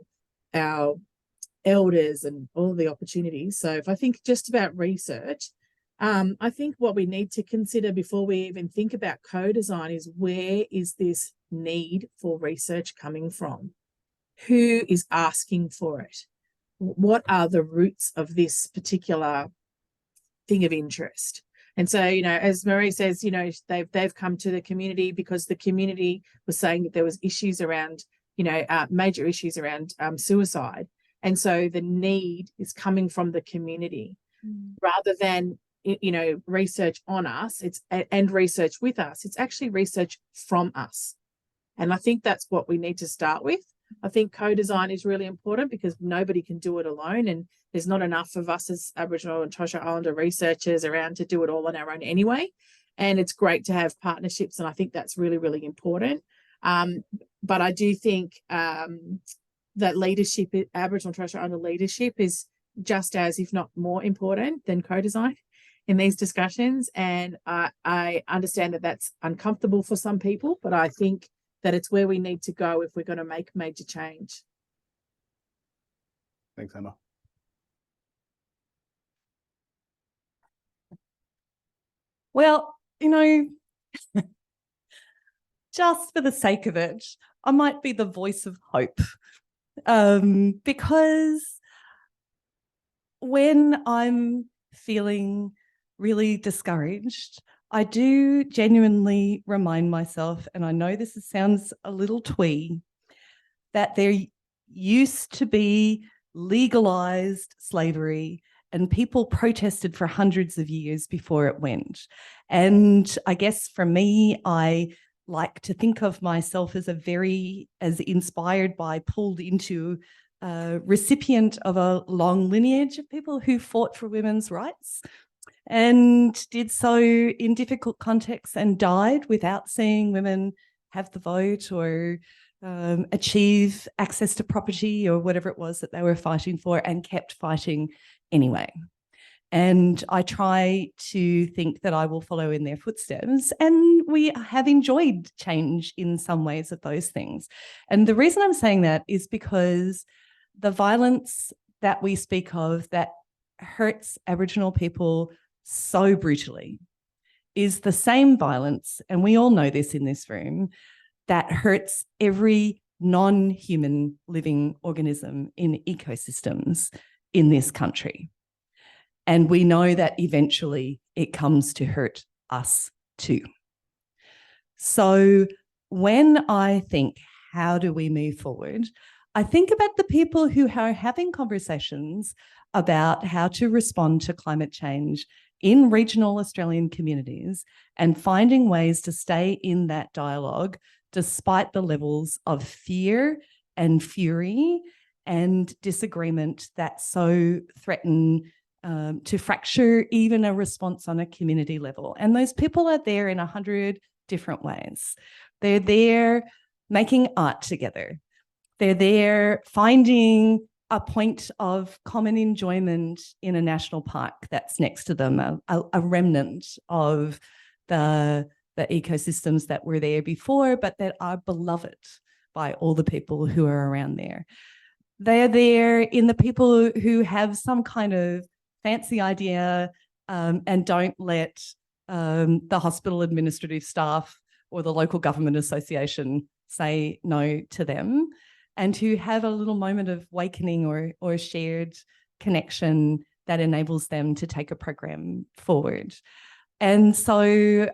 elders and all the opportunities. So if I think just about research, I think what we need to consider before we even think about co-design is, where is this need for research coming from? who is asking for it? What are the roots of this particular thing of interest? And so, you know, as Maree says, you know, they've come to the community because the community was saying that there was issues around, you know, major issues around suicide. And so the need is coming from the community rather than, you know, research on us, and research with us. It's actually research from us. And I think that's what we need to start with. I think co-design is really important because nobody can do it alone, and there's not enough of us as Aboriginal and Torres Strait Islander researchers around to do it all on our own anyway. And it's great to have partnerships, and I think that's really, really important. But I do think that leadership, Aboriginal and Torres Strait Islander leadership, is just as, if not more important than co-design in these discussions. And I understand that that's uncomfortable for some people, but I think that it's where we need to go if we're going to make major change. Thanks, Emma. Well, you know, just for the sake of it, I might be the voice of hope, because when I'm feeling really discouraged, I do genuinely remind myself, and I know this sounds a little twee, that there used to be legalized slavery and people protested for hundreds of years before it went. And I guess for me, I like to think of myself as as inspired by, pulled into a recipient of a long lineage of people who fought for women's rights and did so in difficult contexts and died without seeing women have the vote or achieve access to property or whatever it was that they were fighting for, and kept fighting anyway. And I try to think that I will follow in their footsteps, and we have enjoyed change in some ways of those things. And the reason I'm saying that is because the violence that we speak of that hurts Aboriginal people so brutally is the same violence, and we all know this in this room, that hurts every non-human living organism in ecosystems in this country. And we know that eventually it comes to hurt us too. So when I think, how do we move forward? I think about the people who are having conversations about how to respond to climate change in regional Australian communities and finding ways to stay in that dialogue despite the levels of fear and fury and disagreement that so threaten to fracture even a response on a community level. And those people are there in 100 different ways. They're there making art together. They're there finding a point of common enjoyment in a national park that's next to them, a remnant of the ecosystems that were there before, but that are beloved by all the people who are around there. They're there in the people who have some kind of fancy idea and don't let the hospital administrative staff or the local government association say no to them, and who have a little moment of awakening or shared connection that enables them to take a program forward. And so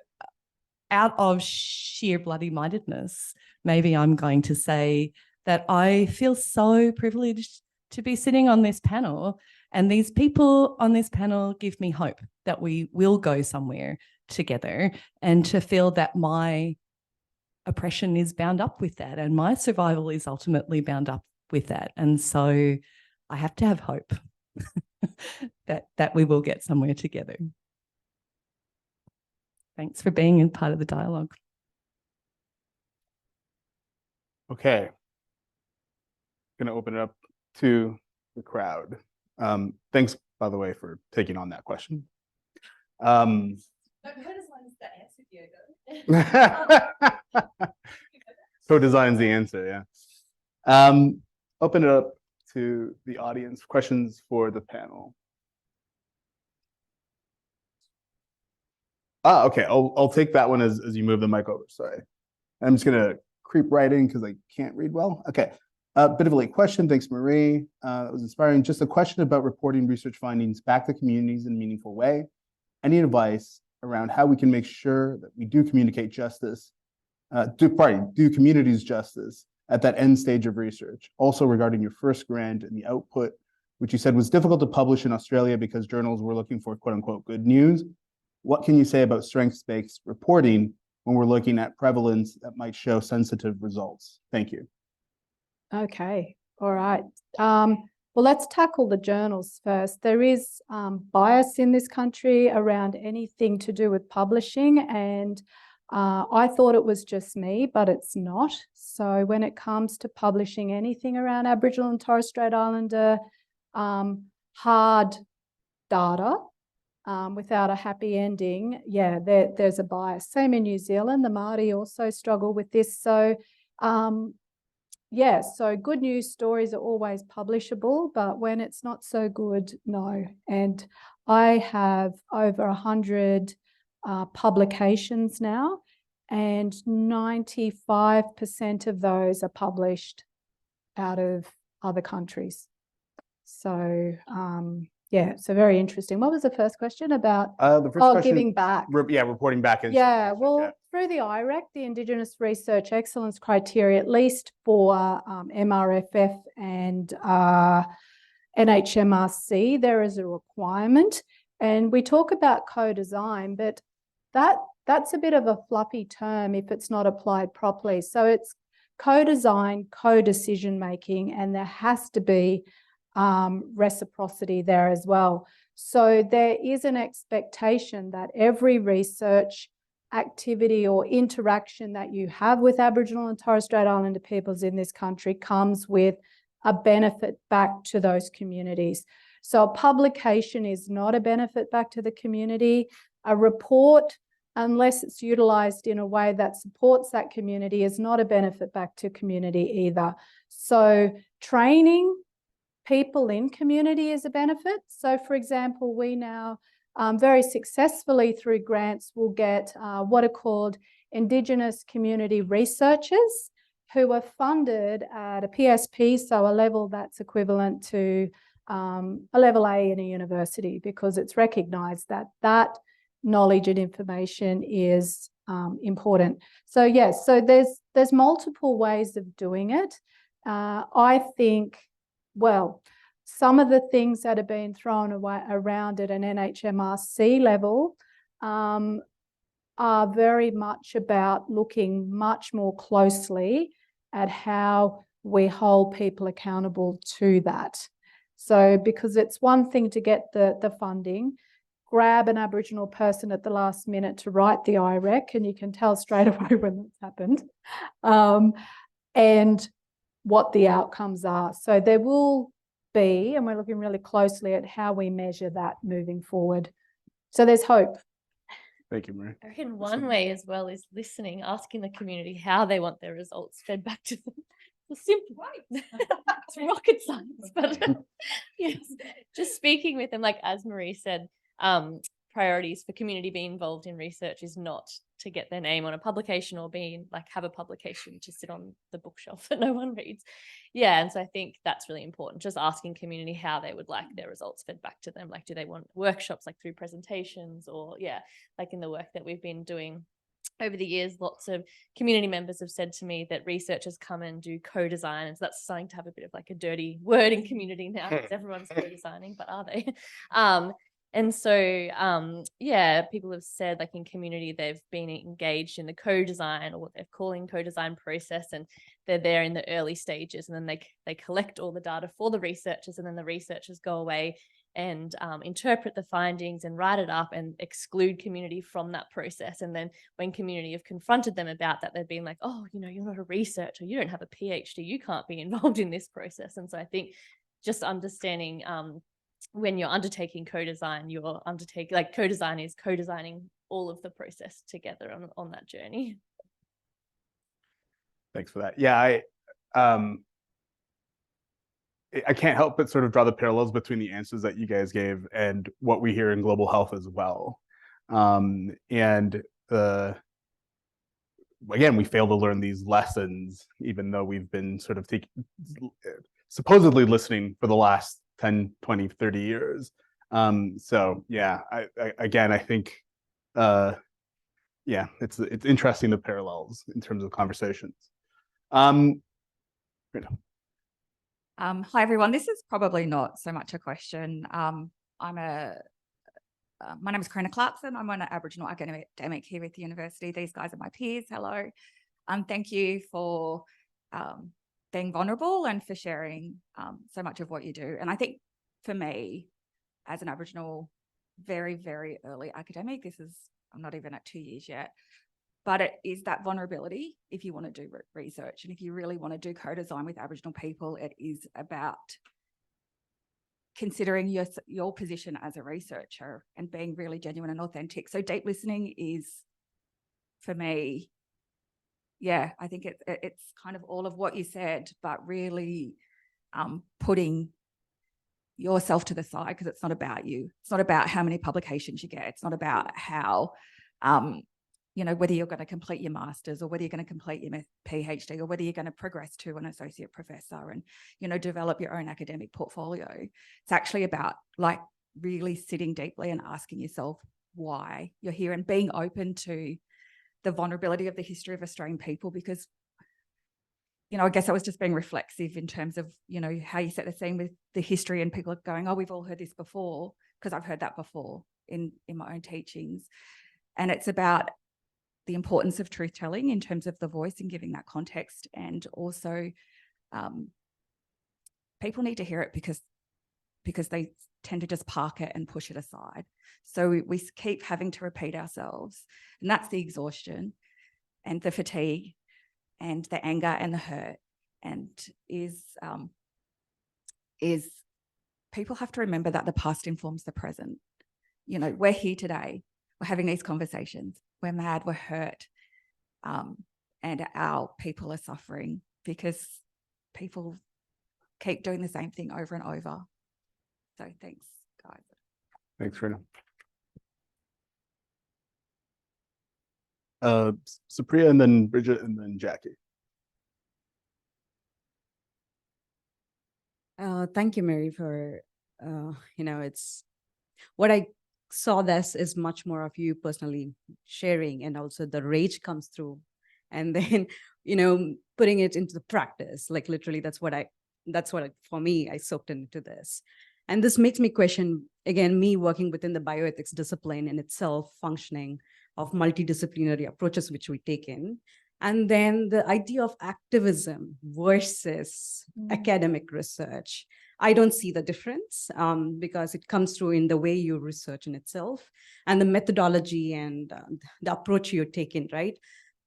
out of sheer bloody-mindedness, maybe I'm going to say that I feel so privileged to be sitting on this panel, and these people on this panel give me hope that we will go somewhere together, and to feel that my oppression is bound up with that and my survival is ultimately bound up with that. And so I have to have hope that we will get somewhere together. Thanks for being in part of the dialogue. Okay. I'm going to open it up to the crowd. Thanks, by the way, for taking on that question. Co-design's the answer, yeah. Open it up to the audience. Questions for the panel. Okay, I'll take that one as you move the mic over. Sorry. I'm just gonna creep right in because I can't read well. Okay. A bit of a late question. Thanks, Maree. That was inspiring. Just a question about reporting research findings back to communities in a meaningful way. Any advice around how we can make sure that we do communicate justice, do communities justice at that end stage of research? Also regarding your first grant and the output, which you said was difficult to publish in Australia because journals were looking for quote unquote good news. What can you say about strengths-based reporting when we're looking at prevalence that might show sensitive results? Thank you. Okay, all right. Well, let's tackle the journals first. There is bias in this country around anything to do with publishing, and I thought it was just me, but it's not. So when it comes to publishing anything around Aboriginal and Torres Strait Islander hard data without a happy ending, yeah, there's a bias. Same in New Zealand. The Māori also struggle with this. So yeah, so good news stories are always publishable, but when it's not so good, no. And I have over 100 publications now, and 95% of those are published out of other countries. So yeah, so very interesting. What was the first question about? The first question, giving back. Reporting back. Yeah, well, through the IREC, the Indigenous Research Excellence Criteria, at least for MRFF and NHMRC, there is a requirement. And we talk about co-design, but that's a bit of a fluffy term if it's not applied properly. So it's co-design, co-decision making, and there has to be reciprocity there as well. So there is an expectation that every research activity or interaction that you have with Aboriginal and Torres Strait Islander peoples in this country comes with a benefit back to those communities. So a publication is not a benefit back to the community. A report, unless it's utilised in a way that supports that community, is not a benefit back to community either. So training people in community is a benefit. So for example, we now very successfully through grants will get what are called Indigenous community researchers who are funded at a PSP, so a level that's equivalent to a level A in a university, because it's recognised that that knowledge and information is important. So yes, so there's multiple ways of doing it. I think, well, some of the things that have been thrown away around at an NHMRC level are very much about looking much more closely at how we hold people accountable to that. So because it's one thing to get the funding, grab an Aboriginal person at the last minute to write the IREC, and you can tell straight away when it's happened, and what the outcomes are. So there will be, and we're looking really closely at how we measure that moving forward. So there's hope. Thank you, Maree. I reckon one way as well is listening, asking the community how they want their results fed back to them. It's a simple way. It's rocket science, but yes, just speaking with them, like as Maree said, priorities for community being involved in research is not to get their name on a publication or being like have a publication to sit on the bookshelf that no one reads. Yeah, and so I think that's really important, just asking community how they would like their results fed back to them. Like, do they want workshops like through presentations, or yeah, like in the work that we've been doing over the years, lots of community members have said to me that researchers come and do co-design, and so that's starting to have a bit of like a dirty word in community now because everyone's co-designing, but are they? And so, yeah, people have said like in community, they've been engaged in the co-design or what they're calling co-design process, and they're there in the early stages, and then they collect all the data for the researchers, and then the researchers go away and interpret the findings and write it up and exclude community from that process. And then when community have confronted them about that, they've been like, oh, you know, you're not a researcher, you don't have a PhD, you can't be involved in this process. And so I think just understanding when you're undertaking co-design, you're undertaking, like co-design is co-designing all of the process together on that journey. Thanks for that. Yeah, I can't help but sort of draw the parallels between the answers that you guys gave and what we hear in global health as well. And again, we fail to learn these lessons, even though we've been sort of supposedly listening for the last 10, 20, 30 years. So yeah, I think, yeah, it's interesting, the parallels in terms of conversations. Hi, everyone. This is probably not so much a question. My name is Karina Clarkson. I'm an Aboriginal academic here at the university. These guys are my peers. Hello. Thank you for being vulnerable and for sharing so much of what you do. And I think for me, as an Aboriginal, very, very early academic, I'm not even at 2 years yet, but it is that vulnerability if you want to do research. And if you really want to do co-design with Aboriginal people, it is about considering your position as a researcher and being really genuine and authentic. So deep listening is, for me, yeah, I think it's kind of all of what you said, but really putting yourself to the side, because it's not about you. It's not about how many publications you get. It's not about how, whether you're going to complete your master's or whether you're going to complete your PhD or whether you're going to progress to an associate professor and, develop your own academic portfolio. It's actually about like really sitting deeply and asking yourself why you're here and being open to the vulnerability of the history of Australian people, because, I guess I was just being reflexive in terms of, how you set the scene with the history and people are going, oh, we've all heard this before, because I've heard that before in my own teachings. And it's about the importance of truth telling in terms of the voice and giving that context. And also people need to hear it because they tend to just park it and push it aside. So we keep having to repeat ourselves, and that's the exhaustion and the fatigue and the anger and the hurt, and is people have to remember that the past informs the present. We're here today, we're having these conversations, we're mad, we're hurt, and our people are suffering because people keep doing the same thing over and over. So thanks, guys. Thanks, Rena. Supriya, and then Bridget, and then Jackie. Thank you, Maree, for, it's what I saw this is much more of you personally sharing, and also the rage comes through, and then, putting it into the practice, like literally that's what for me, I soaked into this. And this makes me question, again, me working within the bioethics discipline in itself, functioning of multidisciplinary approaches which we take in. And then the idea of activism versus academic research. I don't see the difference because it comes through in the way you research in itself and the methodology and the approach you're taking, right?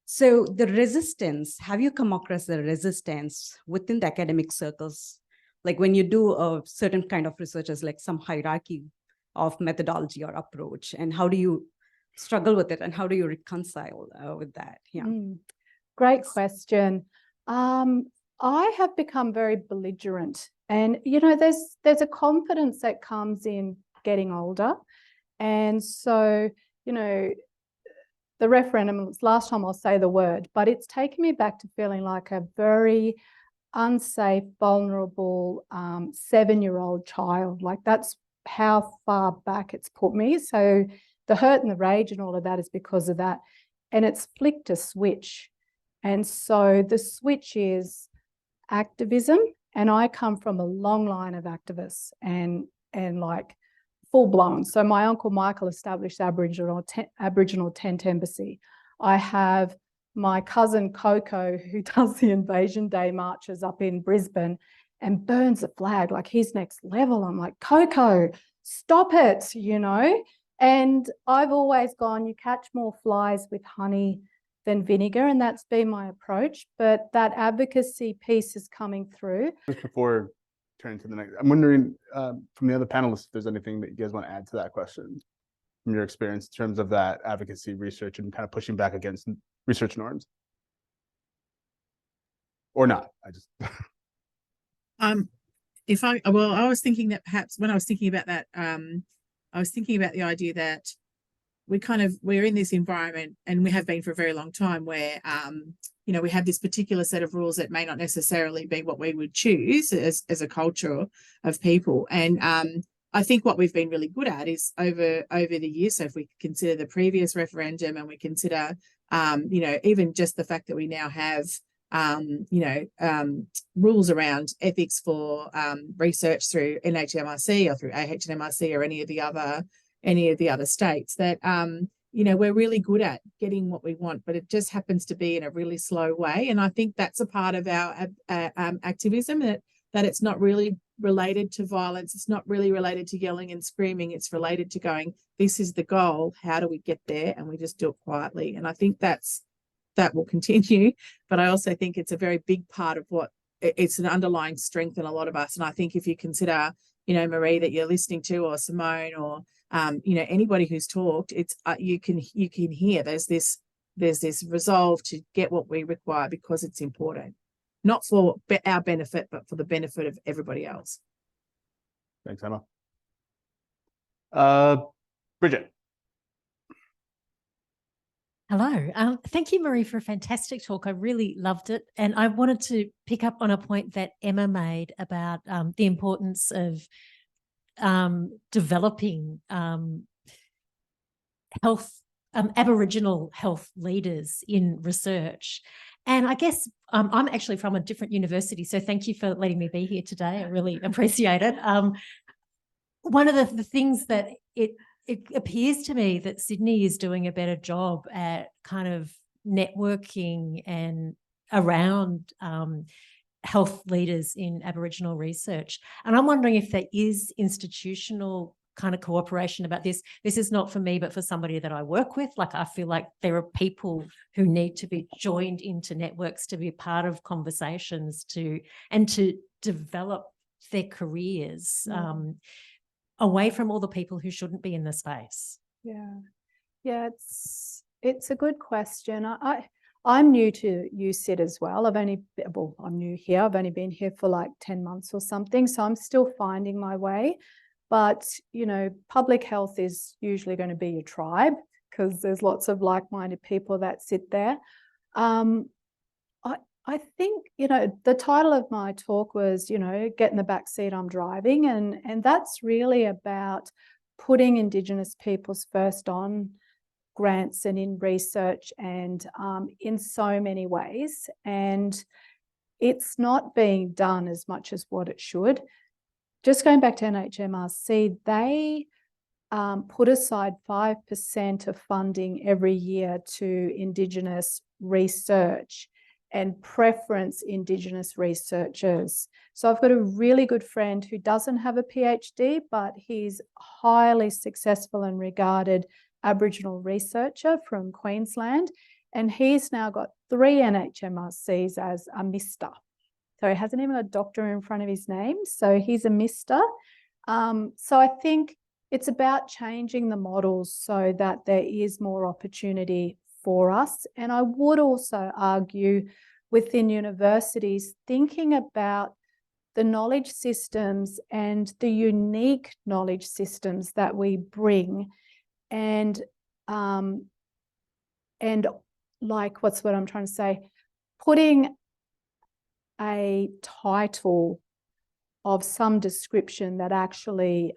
So the resistance, have you come across the resistance within the academic circles? Like when you do a certain kind of research, as like some hierarchy of methodology or approach, and how do you struggle with it and how do you reconcile with that? Yeah. Great question. I have become very belligerent, and there's a confidence that comes in getting older, and so the referendum was last time I'll say the word, but it's taken me back to feeling like a very unsafe, vulnerable 7-year-old child. Like that's how far back it's put me. So the hurt and the rage and all of that is because of that, and it's flicked a switch. And so the switch is activism, and I come from a long line of activists and like full blown. So my uncle Michael established Aboriginal Tent Embassy. I have my cousin Coco, who does the Invasion Day marches up in Brisbane and burns a flag, like he's next level. I'm like, Coco, stop it, And I've always gone, you catch more flies with honey than vinegar, and that's been my approach. But that advocacy piece is coming through. Just before turning to the next, I'm wondering from the other panelists if there's anything that you guys want to add to that question from your experience in terms of that advocacy research and kind of pushing back against research norms, or not. I was thinking that perhaps when I was thinking about that, I was thinking about the idea that we're in this environment, and we have been for a very long time, where we have this particular set of rules that may not necessarily be what we would choose as a culture of people. And I think what we've been really good at is over the years. So if we consider the previous referendum, and we consider even just the fact that we now have rules around ethics for research through NHMRC or through AHNMRC or any of the other states, that we're really good at getting what we want, but it just happens to be in a really slow way. And I think that's a part of our activism, that it's not really related to violence. It's not really related to yelling and screaming. It's related to going, this is the goal. How do we get there? And we just do it quietly. And I think that will continue. But I also think it's a very big part of it's an underlying strength in a lot of us. And I think if you consider, Maree, that you're listening to, or Simone, or anybody who's talked, it's you can hear there's this resolve to get what we require, because it's important, not for our benefit, but for the benefit of everybody else. Thanks, Emma. Bridget. Hello. Thank you, Maree, for a fantastic talk. I really loved it. And I wanted to pick up on a point that Emma made about the importance of developing Aboriginal health leaders in research. And I guess I'm actually from a different university, so thank you for letting me be here today. I really appreciate it. One of the things that it appears to me that Sydney is doing a better job at kind of networking and around health leaders in Aboriginal research. And I'm wondering if there is institutional kind of cooperation about this. This is not for me, but for somebody that I work with. Like, I feel like there are people who need to be joined into networks to be part of conversations to develop their careers away from all the people who shouldn't be in the space. Yeah, it's a good question. I'm new to USyd as well. I'm new here. I've only been here for like 10 months or something, so I'm still finding my way. But, public health is usually going to be your tribe, because there's lots of like-minded people that sit there. I think, the title of my talk was, get in the back seat, I'm driving. And that's really about putting Indigenous peoples first on grants and in research and in so many ways. And it's not being done as much as what it should. Just going back to NHMRC, they put aside 5% of funding every year to Indigenous research and preference Indigenous researchers. So I've got a really good friend who doesn't have a PhD, but he's highly successful and regarded Aboriginal researcher from Queensland. And he's now got 3 NHMRCs as a Mr. So he hasn't even got a doctor in front of his name. So he's a Mr. So I think it's about changing the models so that there is more opportunity for us. And I would also argue within universities, thinking about the knowledge systems and the unique knowledge systems that we bring, and like, what's what I'm trying to say, putting a title of some description that actually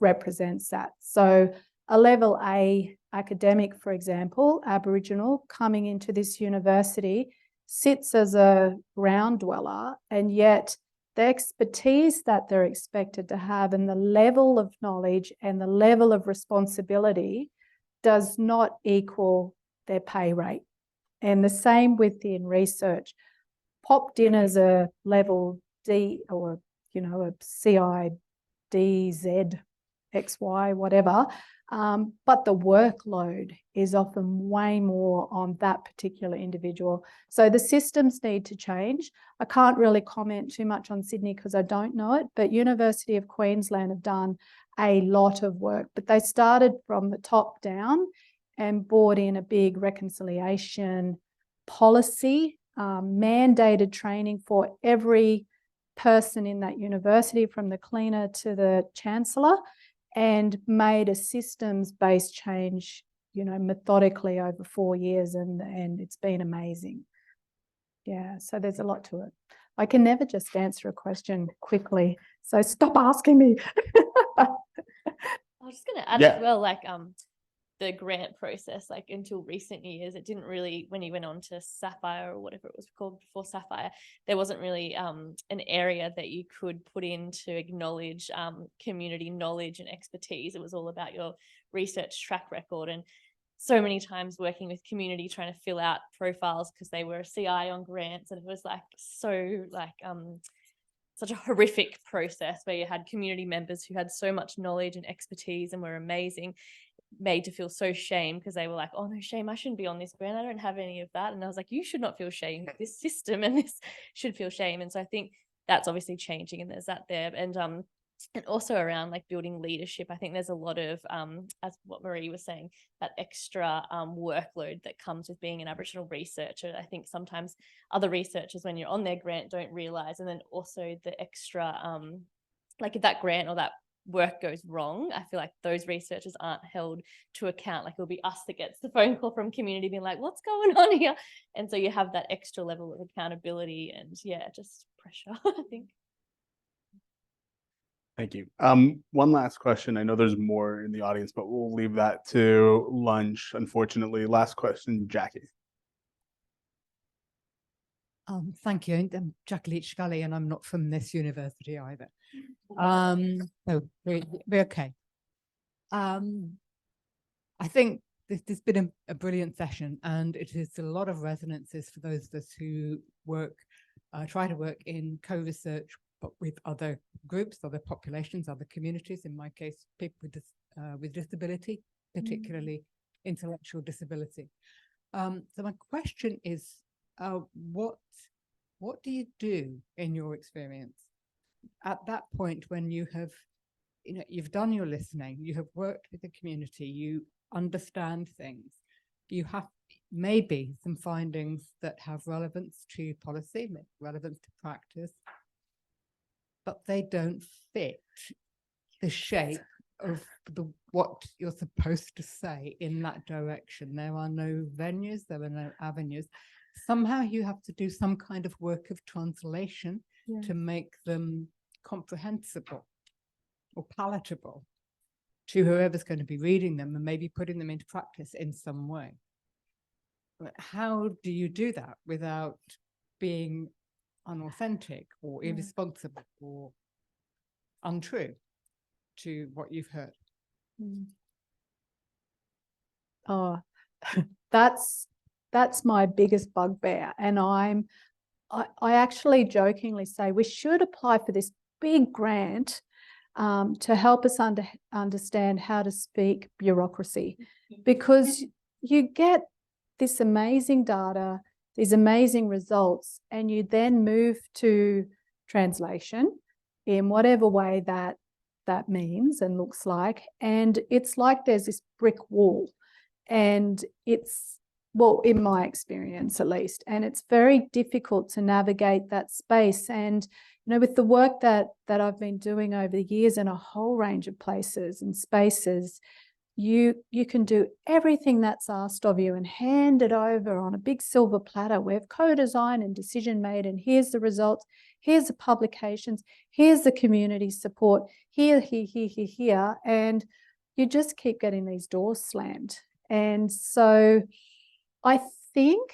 represents that. So a level A academic, for example, Aboriginal, coming into this university, sits as a ground dweller, and yet the expertise that they're expected to have and the level of knowledge and the level of responsibility does not equal their pay rate. And the same within research. Popped in as a level D or, a CID, Z, XY, whatever, but the workload is often way more on that particular individual. So the systems need to change. I can't really comment too much on Sydney because I don't know it, but University of Queensland have done a lot of work, but they started from the top down and brought in a big reconciliation policy, mandated training for every person in that university, from the cleaner to the chancellor, and made a systems-based change methodically over 4 years, and it's been amazing. Yeah, so there's a lot to it. I can never just answer a question quickly, so stop asking me. I was just going to add as well, like the grant process, like until recent years, it didn't really, when you went on to Sapphire or whatever it was called before Sapphire, there wasn't really an area that you could put in to acknowledge community knowledge and expertise. It was all about your research track record. And so many times working with community, trying to fill out profiles because they were a CI on grants, and it was like such a horrific process where you had community members who had so much knowledge and expertise and were amazing, made to feel so shame because they were like, oh no, shame, I shouldn't be on this grant, I don't have any of that. And I was like, you should not feel shame, this system and this should feel shame. And so I think that's obviously changing, and there's that there. And also around like building leadership, I think there's a lot of as what Maree was saying, that extra workload that comes with being an Aboriginal researcher. I think sometimes other researchers, when you're on their grant, don't realize. And then also the extra like if that grant or that work goes wrong, I feel like those researchers aren't held to account. Like it'll be us that gets the phone call from community being like, what's going on here? And so you have that extra level of accountability and just pressure, I think. Thank you. One last question. I know there's more in the audience, but we'll leave that to lunch, unfortunately. Last question, Jackie. Thank you. I'm Jackie Leach-Scully, and I'm not from this university either. So we're okay. I think this has been a brilliant session, and it is a lot of resonances for those of us who try to work in co-research, but with other groups, other populations, other communities. In my case, people with disability, particularly intellectual disability. So my question is, what do you do in your experience at that point when you have, you've done your listening, you have worked with the community, you understand things, you have maybe some findings that have relevance to policy, relevance to practice, but they don't fit the shape of what you're supposed to say in that direction. There are no venues, there are no avenues. Somehow you have to do some kind of work of translation to make them comprehensible or palatable to whoever's going to be reading them and maybe putting them into practice in some way. But how do you do that without being unauthentic or irresponsible or untrue to what you've heard? Oh, that's my biggest bugbear. And I actually jokingly say we should apply for this big grant to help us understand how to speak bureaucracy, because you get this amazing data, these amazing results, and you then move to translation in whatever way that means and looks like. And it's like there's this brick wall, and it's, well, in my experience at least, and it's very difficult to navigate that space. And with the work that I've been doing over the years in a whole range of places and spaces, you can do everything that's asked of you and hand it over on a big silver platter. We've co-designed and decision made, and here's the results, here's the publications, here's the community support, here, and you just keep getting these doors slammed. And so I think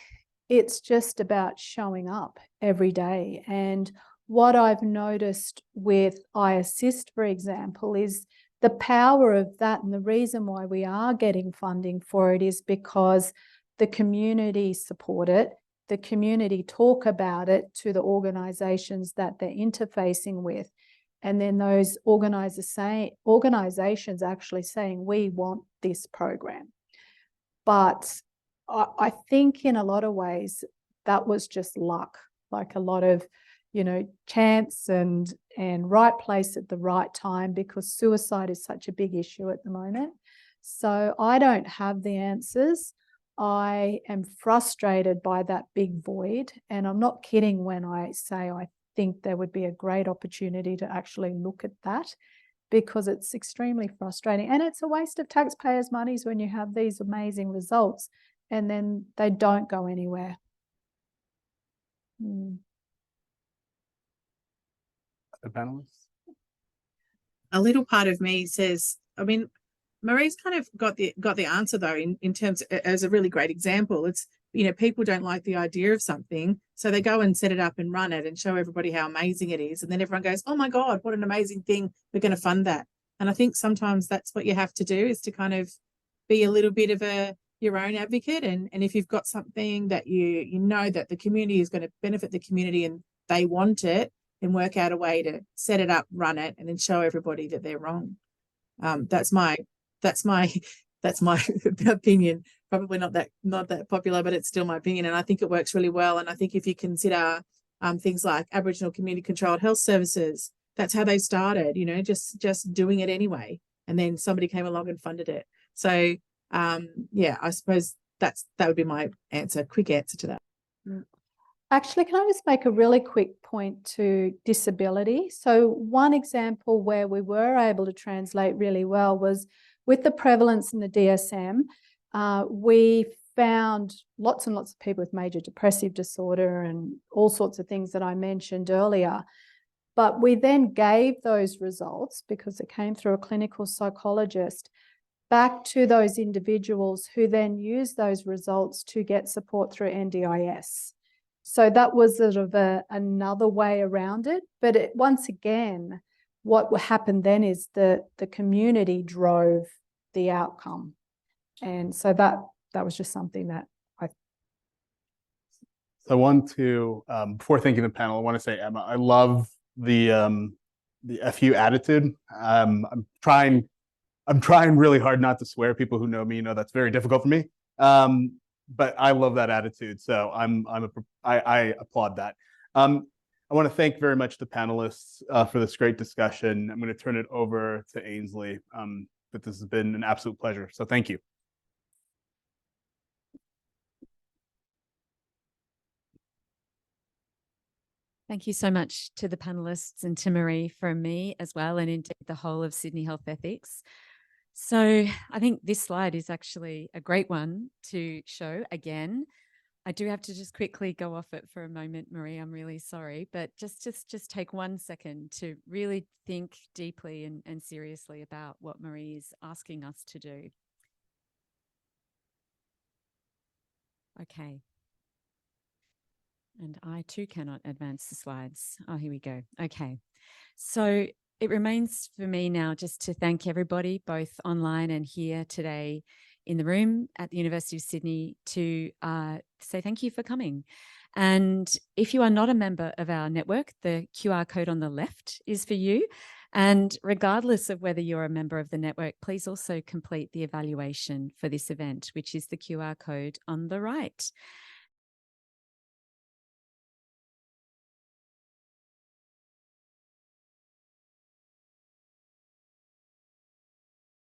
it's just about showing up every day. And what I've noticed with iAssist, for example, is the power of that. And the reason why we are getting funding for it is because the community support it, the community talk about it to the organisations that they're interfacing with. And then those organisations actually saying, we want this program. But I think in a lot of ways that was just luck, like a lot of, chance and right place at the right time, because suicide is such a big issue at the moment. So I don't have the answers. I am frustrated by that big void. And I'm not kidding when I say I think there would be a great opportunity to actually look at that because it's extremely frustrating. And it's a waste of taxpayers' monies when you have these amazing results and then they don't go anywhere. The panelists? A little part of me says, I mean, Maree's kind of got the answer though, in terms as a really great example. It's, you know, people don't like the idea of something, so they go and set it up and run it and show everybody how amazing it is. And then everyone goes, oh my God, what an amazing thing. We're going to fund that. And I think sometimes that's what you have to do, is to kind of be a little bit of your own advocate. And if you've got something that you know that the community is going to benefit the community and they want it, then work out a way to set it up, run it, and then show everybody that they're wrong. That's my opinion. Probably not that popular, but it's still my opinion, and I think it works really well. And I think if you consider things like Aboriginal community controlled health services, that's how they started, you know, just doing it anyway, and then somebody came along and funded it. So yeah, I suppose that would be my answer, quick answer to that. Actually, can I just make a really quick point to disability? So one example where we were able to translate really well was with the prevalence in the DSM, we found lots and lots of people with major depressive disorder and all sorts of things that I mentioned earlier. But we then gave those results, because it came through a clinical psychologist, back to those individuals who then used those results to get support through NDIS. So that was sort of another way around it. But once again, what happened then is the community drove the outcome. And so that was just something that So I want to, before thanking the panel, I want to say, Emma, I love the FU attitude. I'm trying really hard not to swear. People who know me know that's very difficult for me. But I love that attitude. So I applaud that. I want to thank very much the panelists for this great discussion. I'm going to turn it over to Ainsley. But this has been an absolute pleasure. So thank you. Thank you so much to the panelists and to Maree from me as well, and indeed the whole of Sydney Health Ethics. So I think this slide is actually a great one to show again. I do have to just quickly go off it for a moment, Maree. I'm really sorry, but just take 1 second to really think deeply and seriously about what Maree is asking us to do. Okay. And I too cannot advance the slides. Oh, here we go. Okay. So it remains for me now just to thank everybody, both online and here today in the room at the University of Sydney, to say thank you for coming. And if you are not a member of our network, the QR code on the left is for you. And regardless of whether you're a member of the network, please also complete the evaluation for this event, which is the QR code on the right.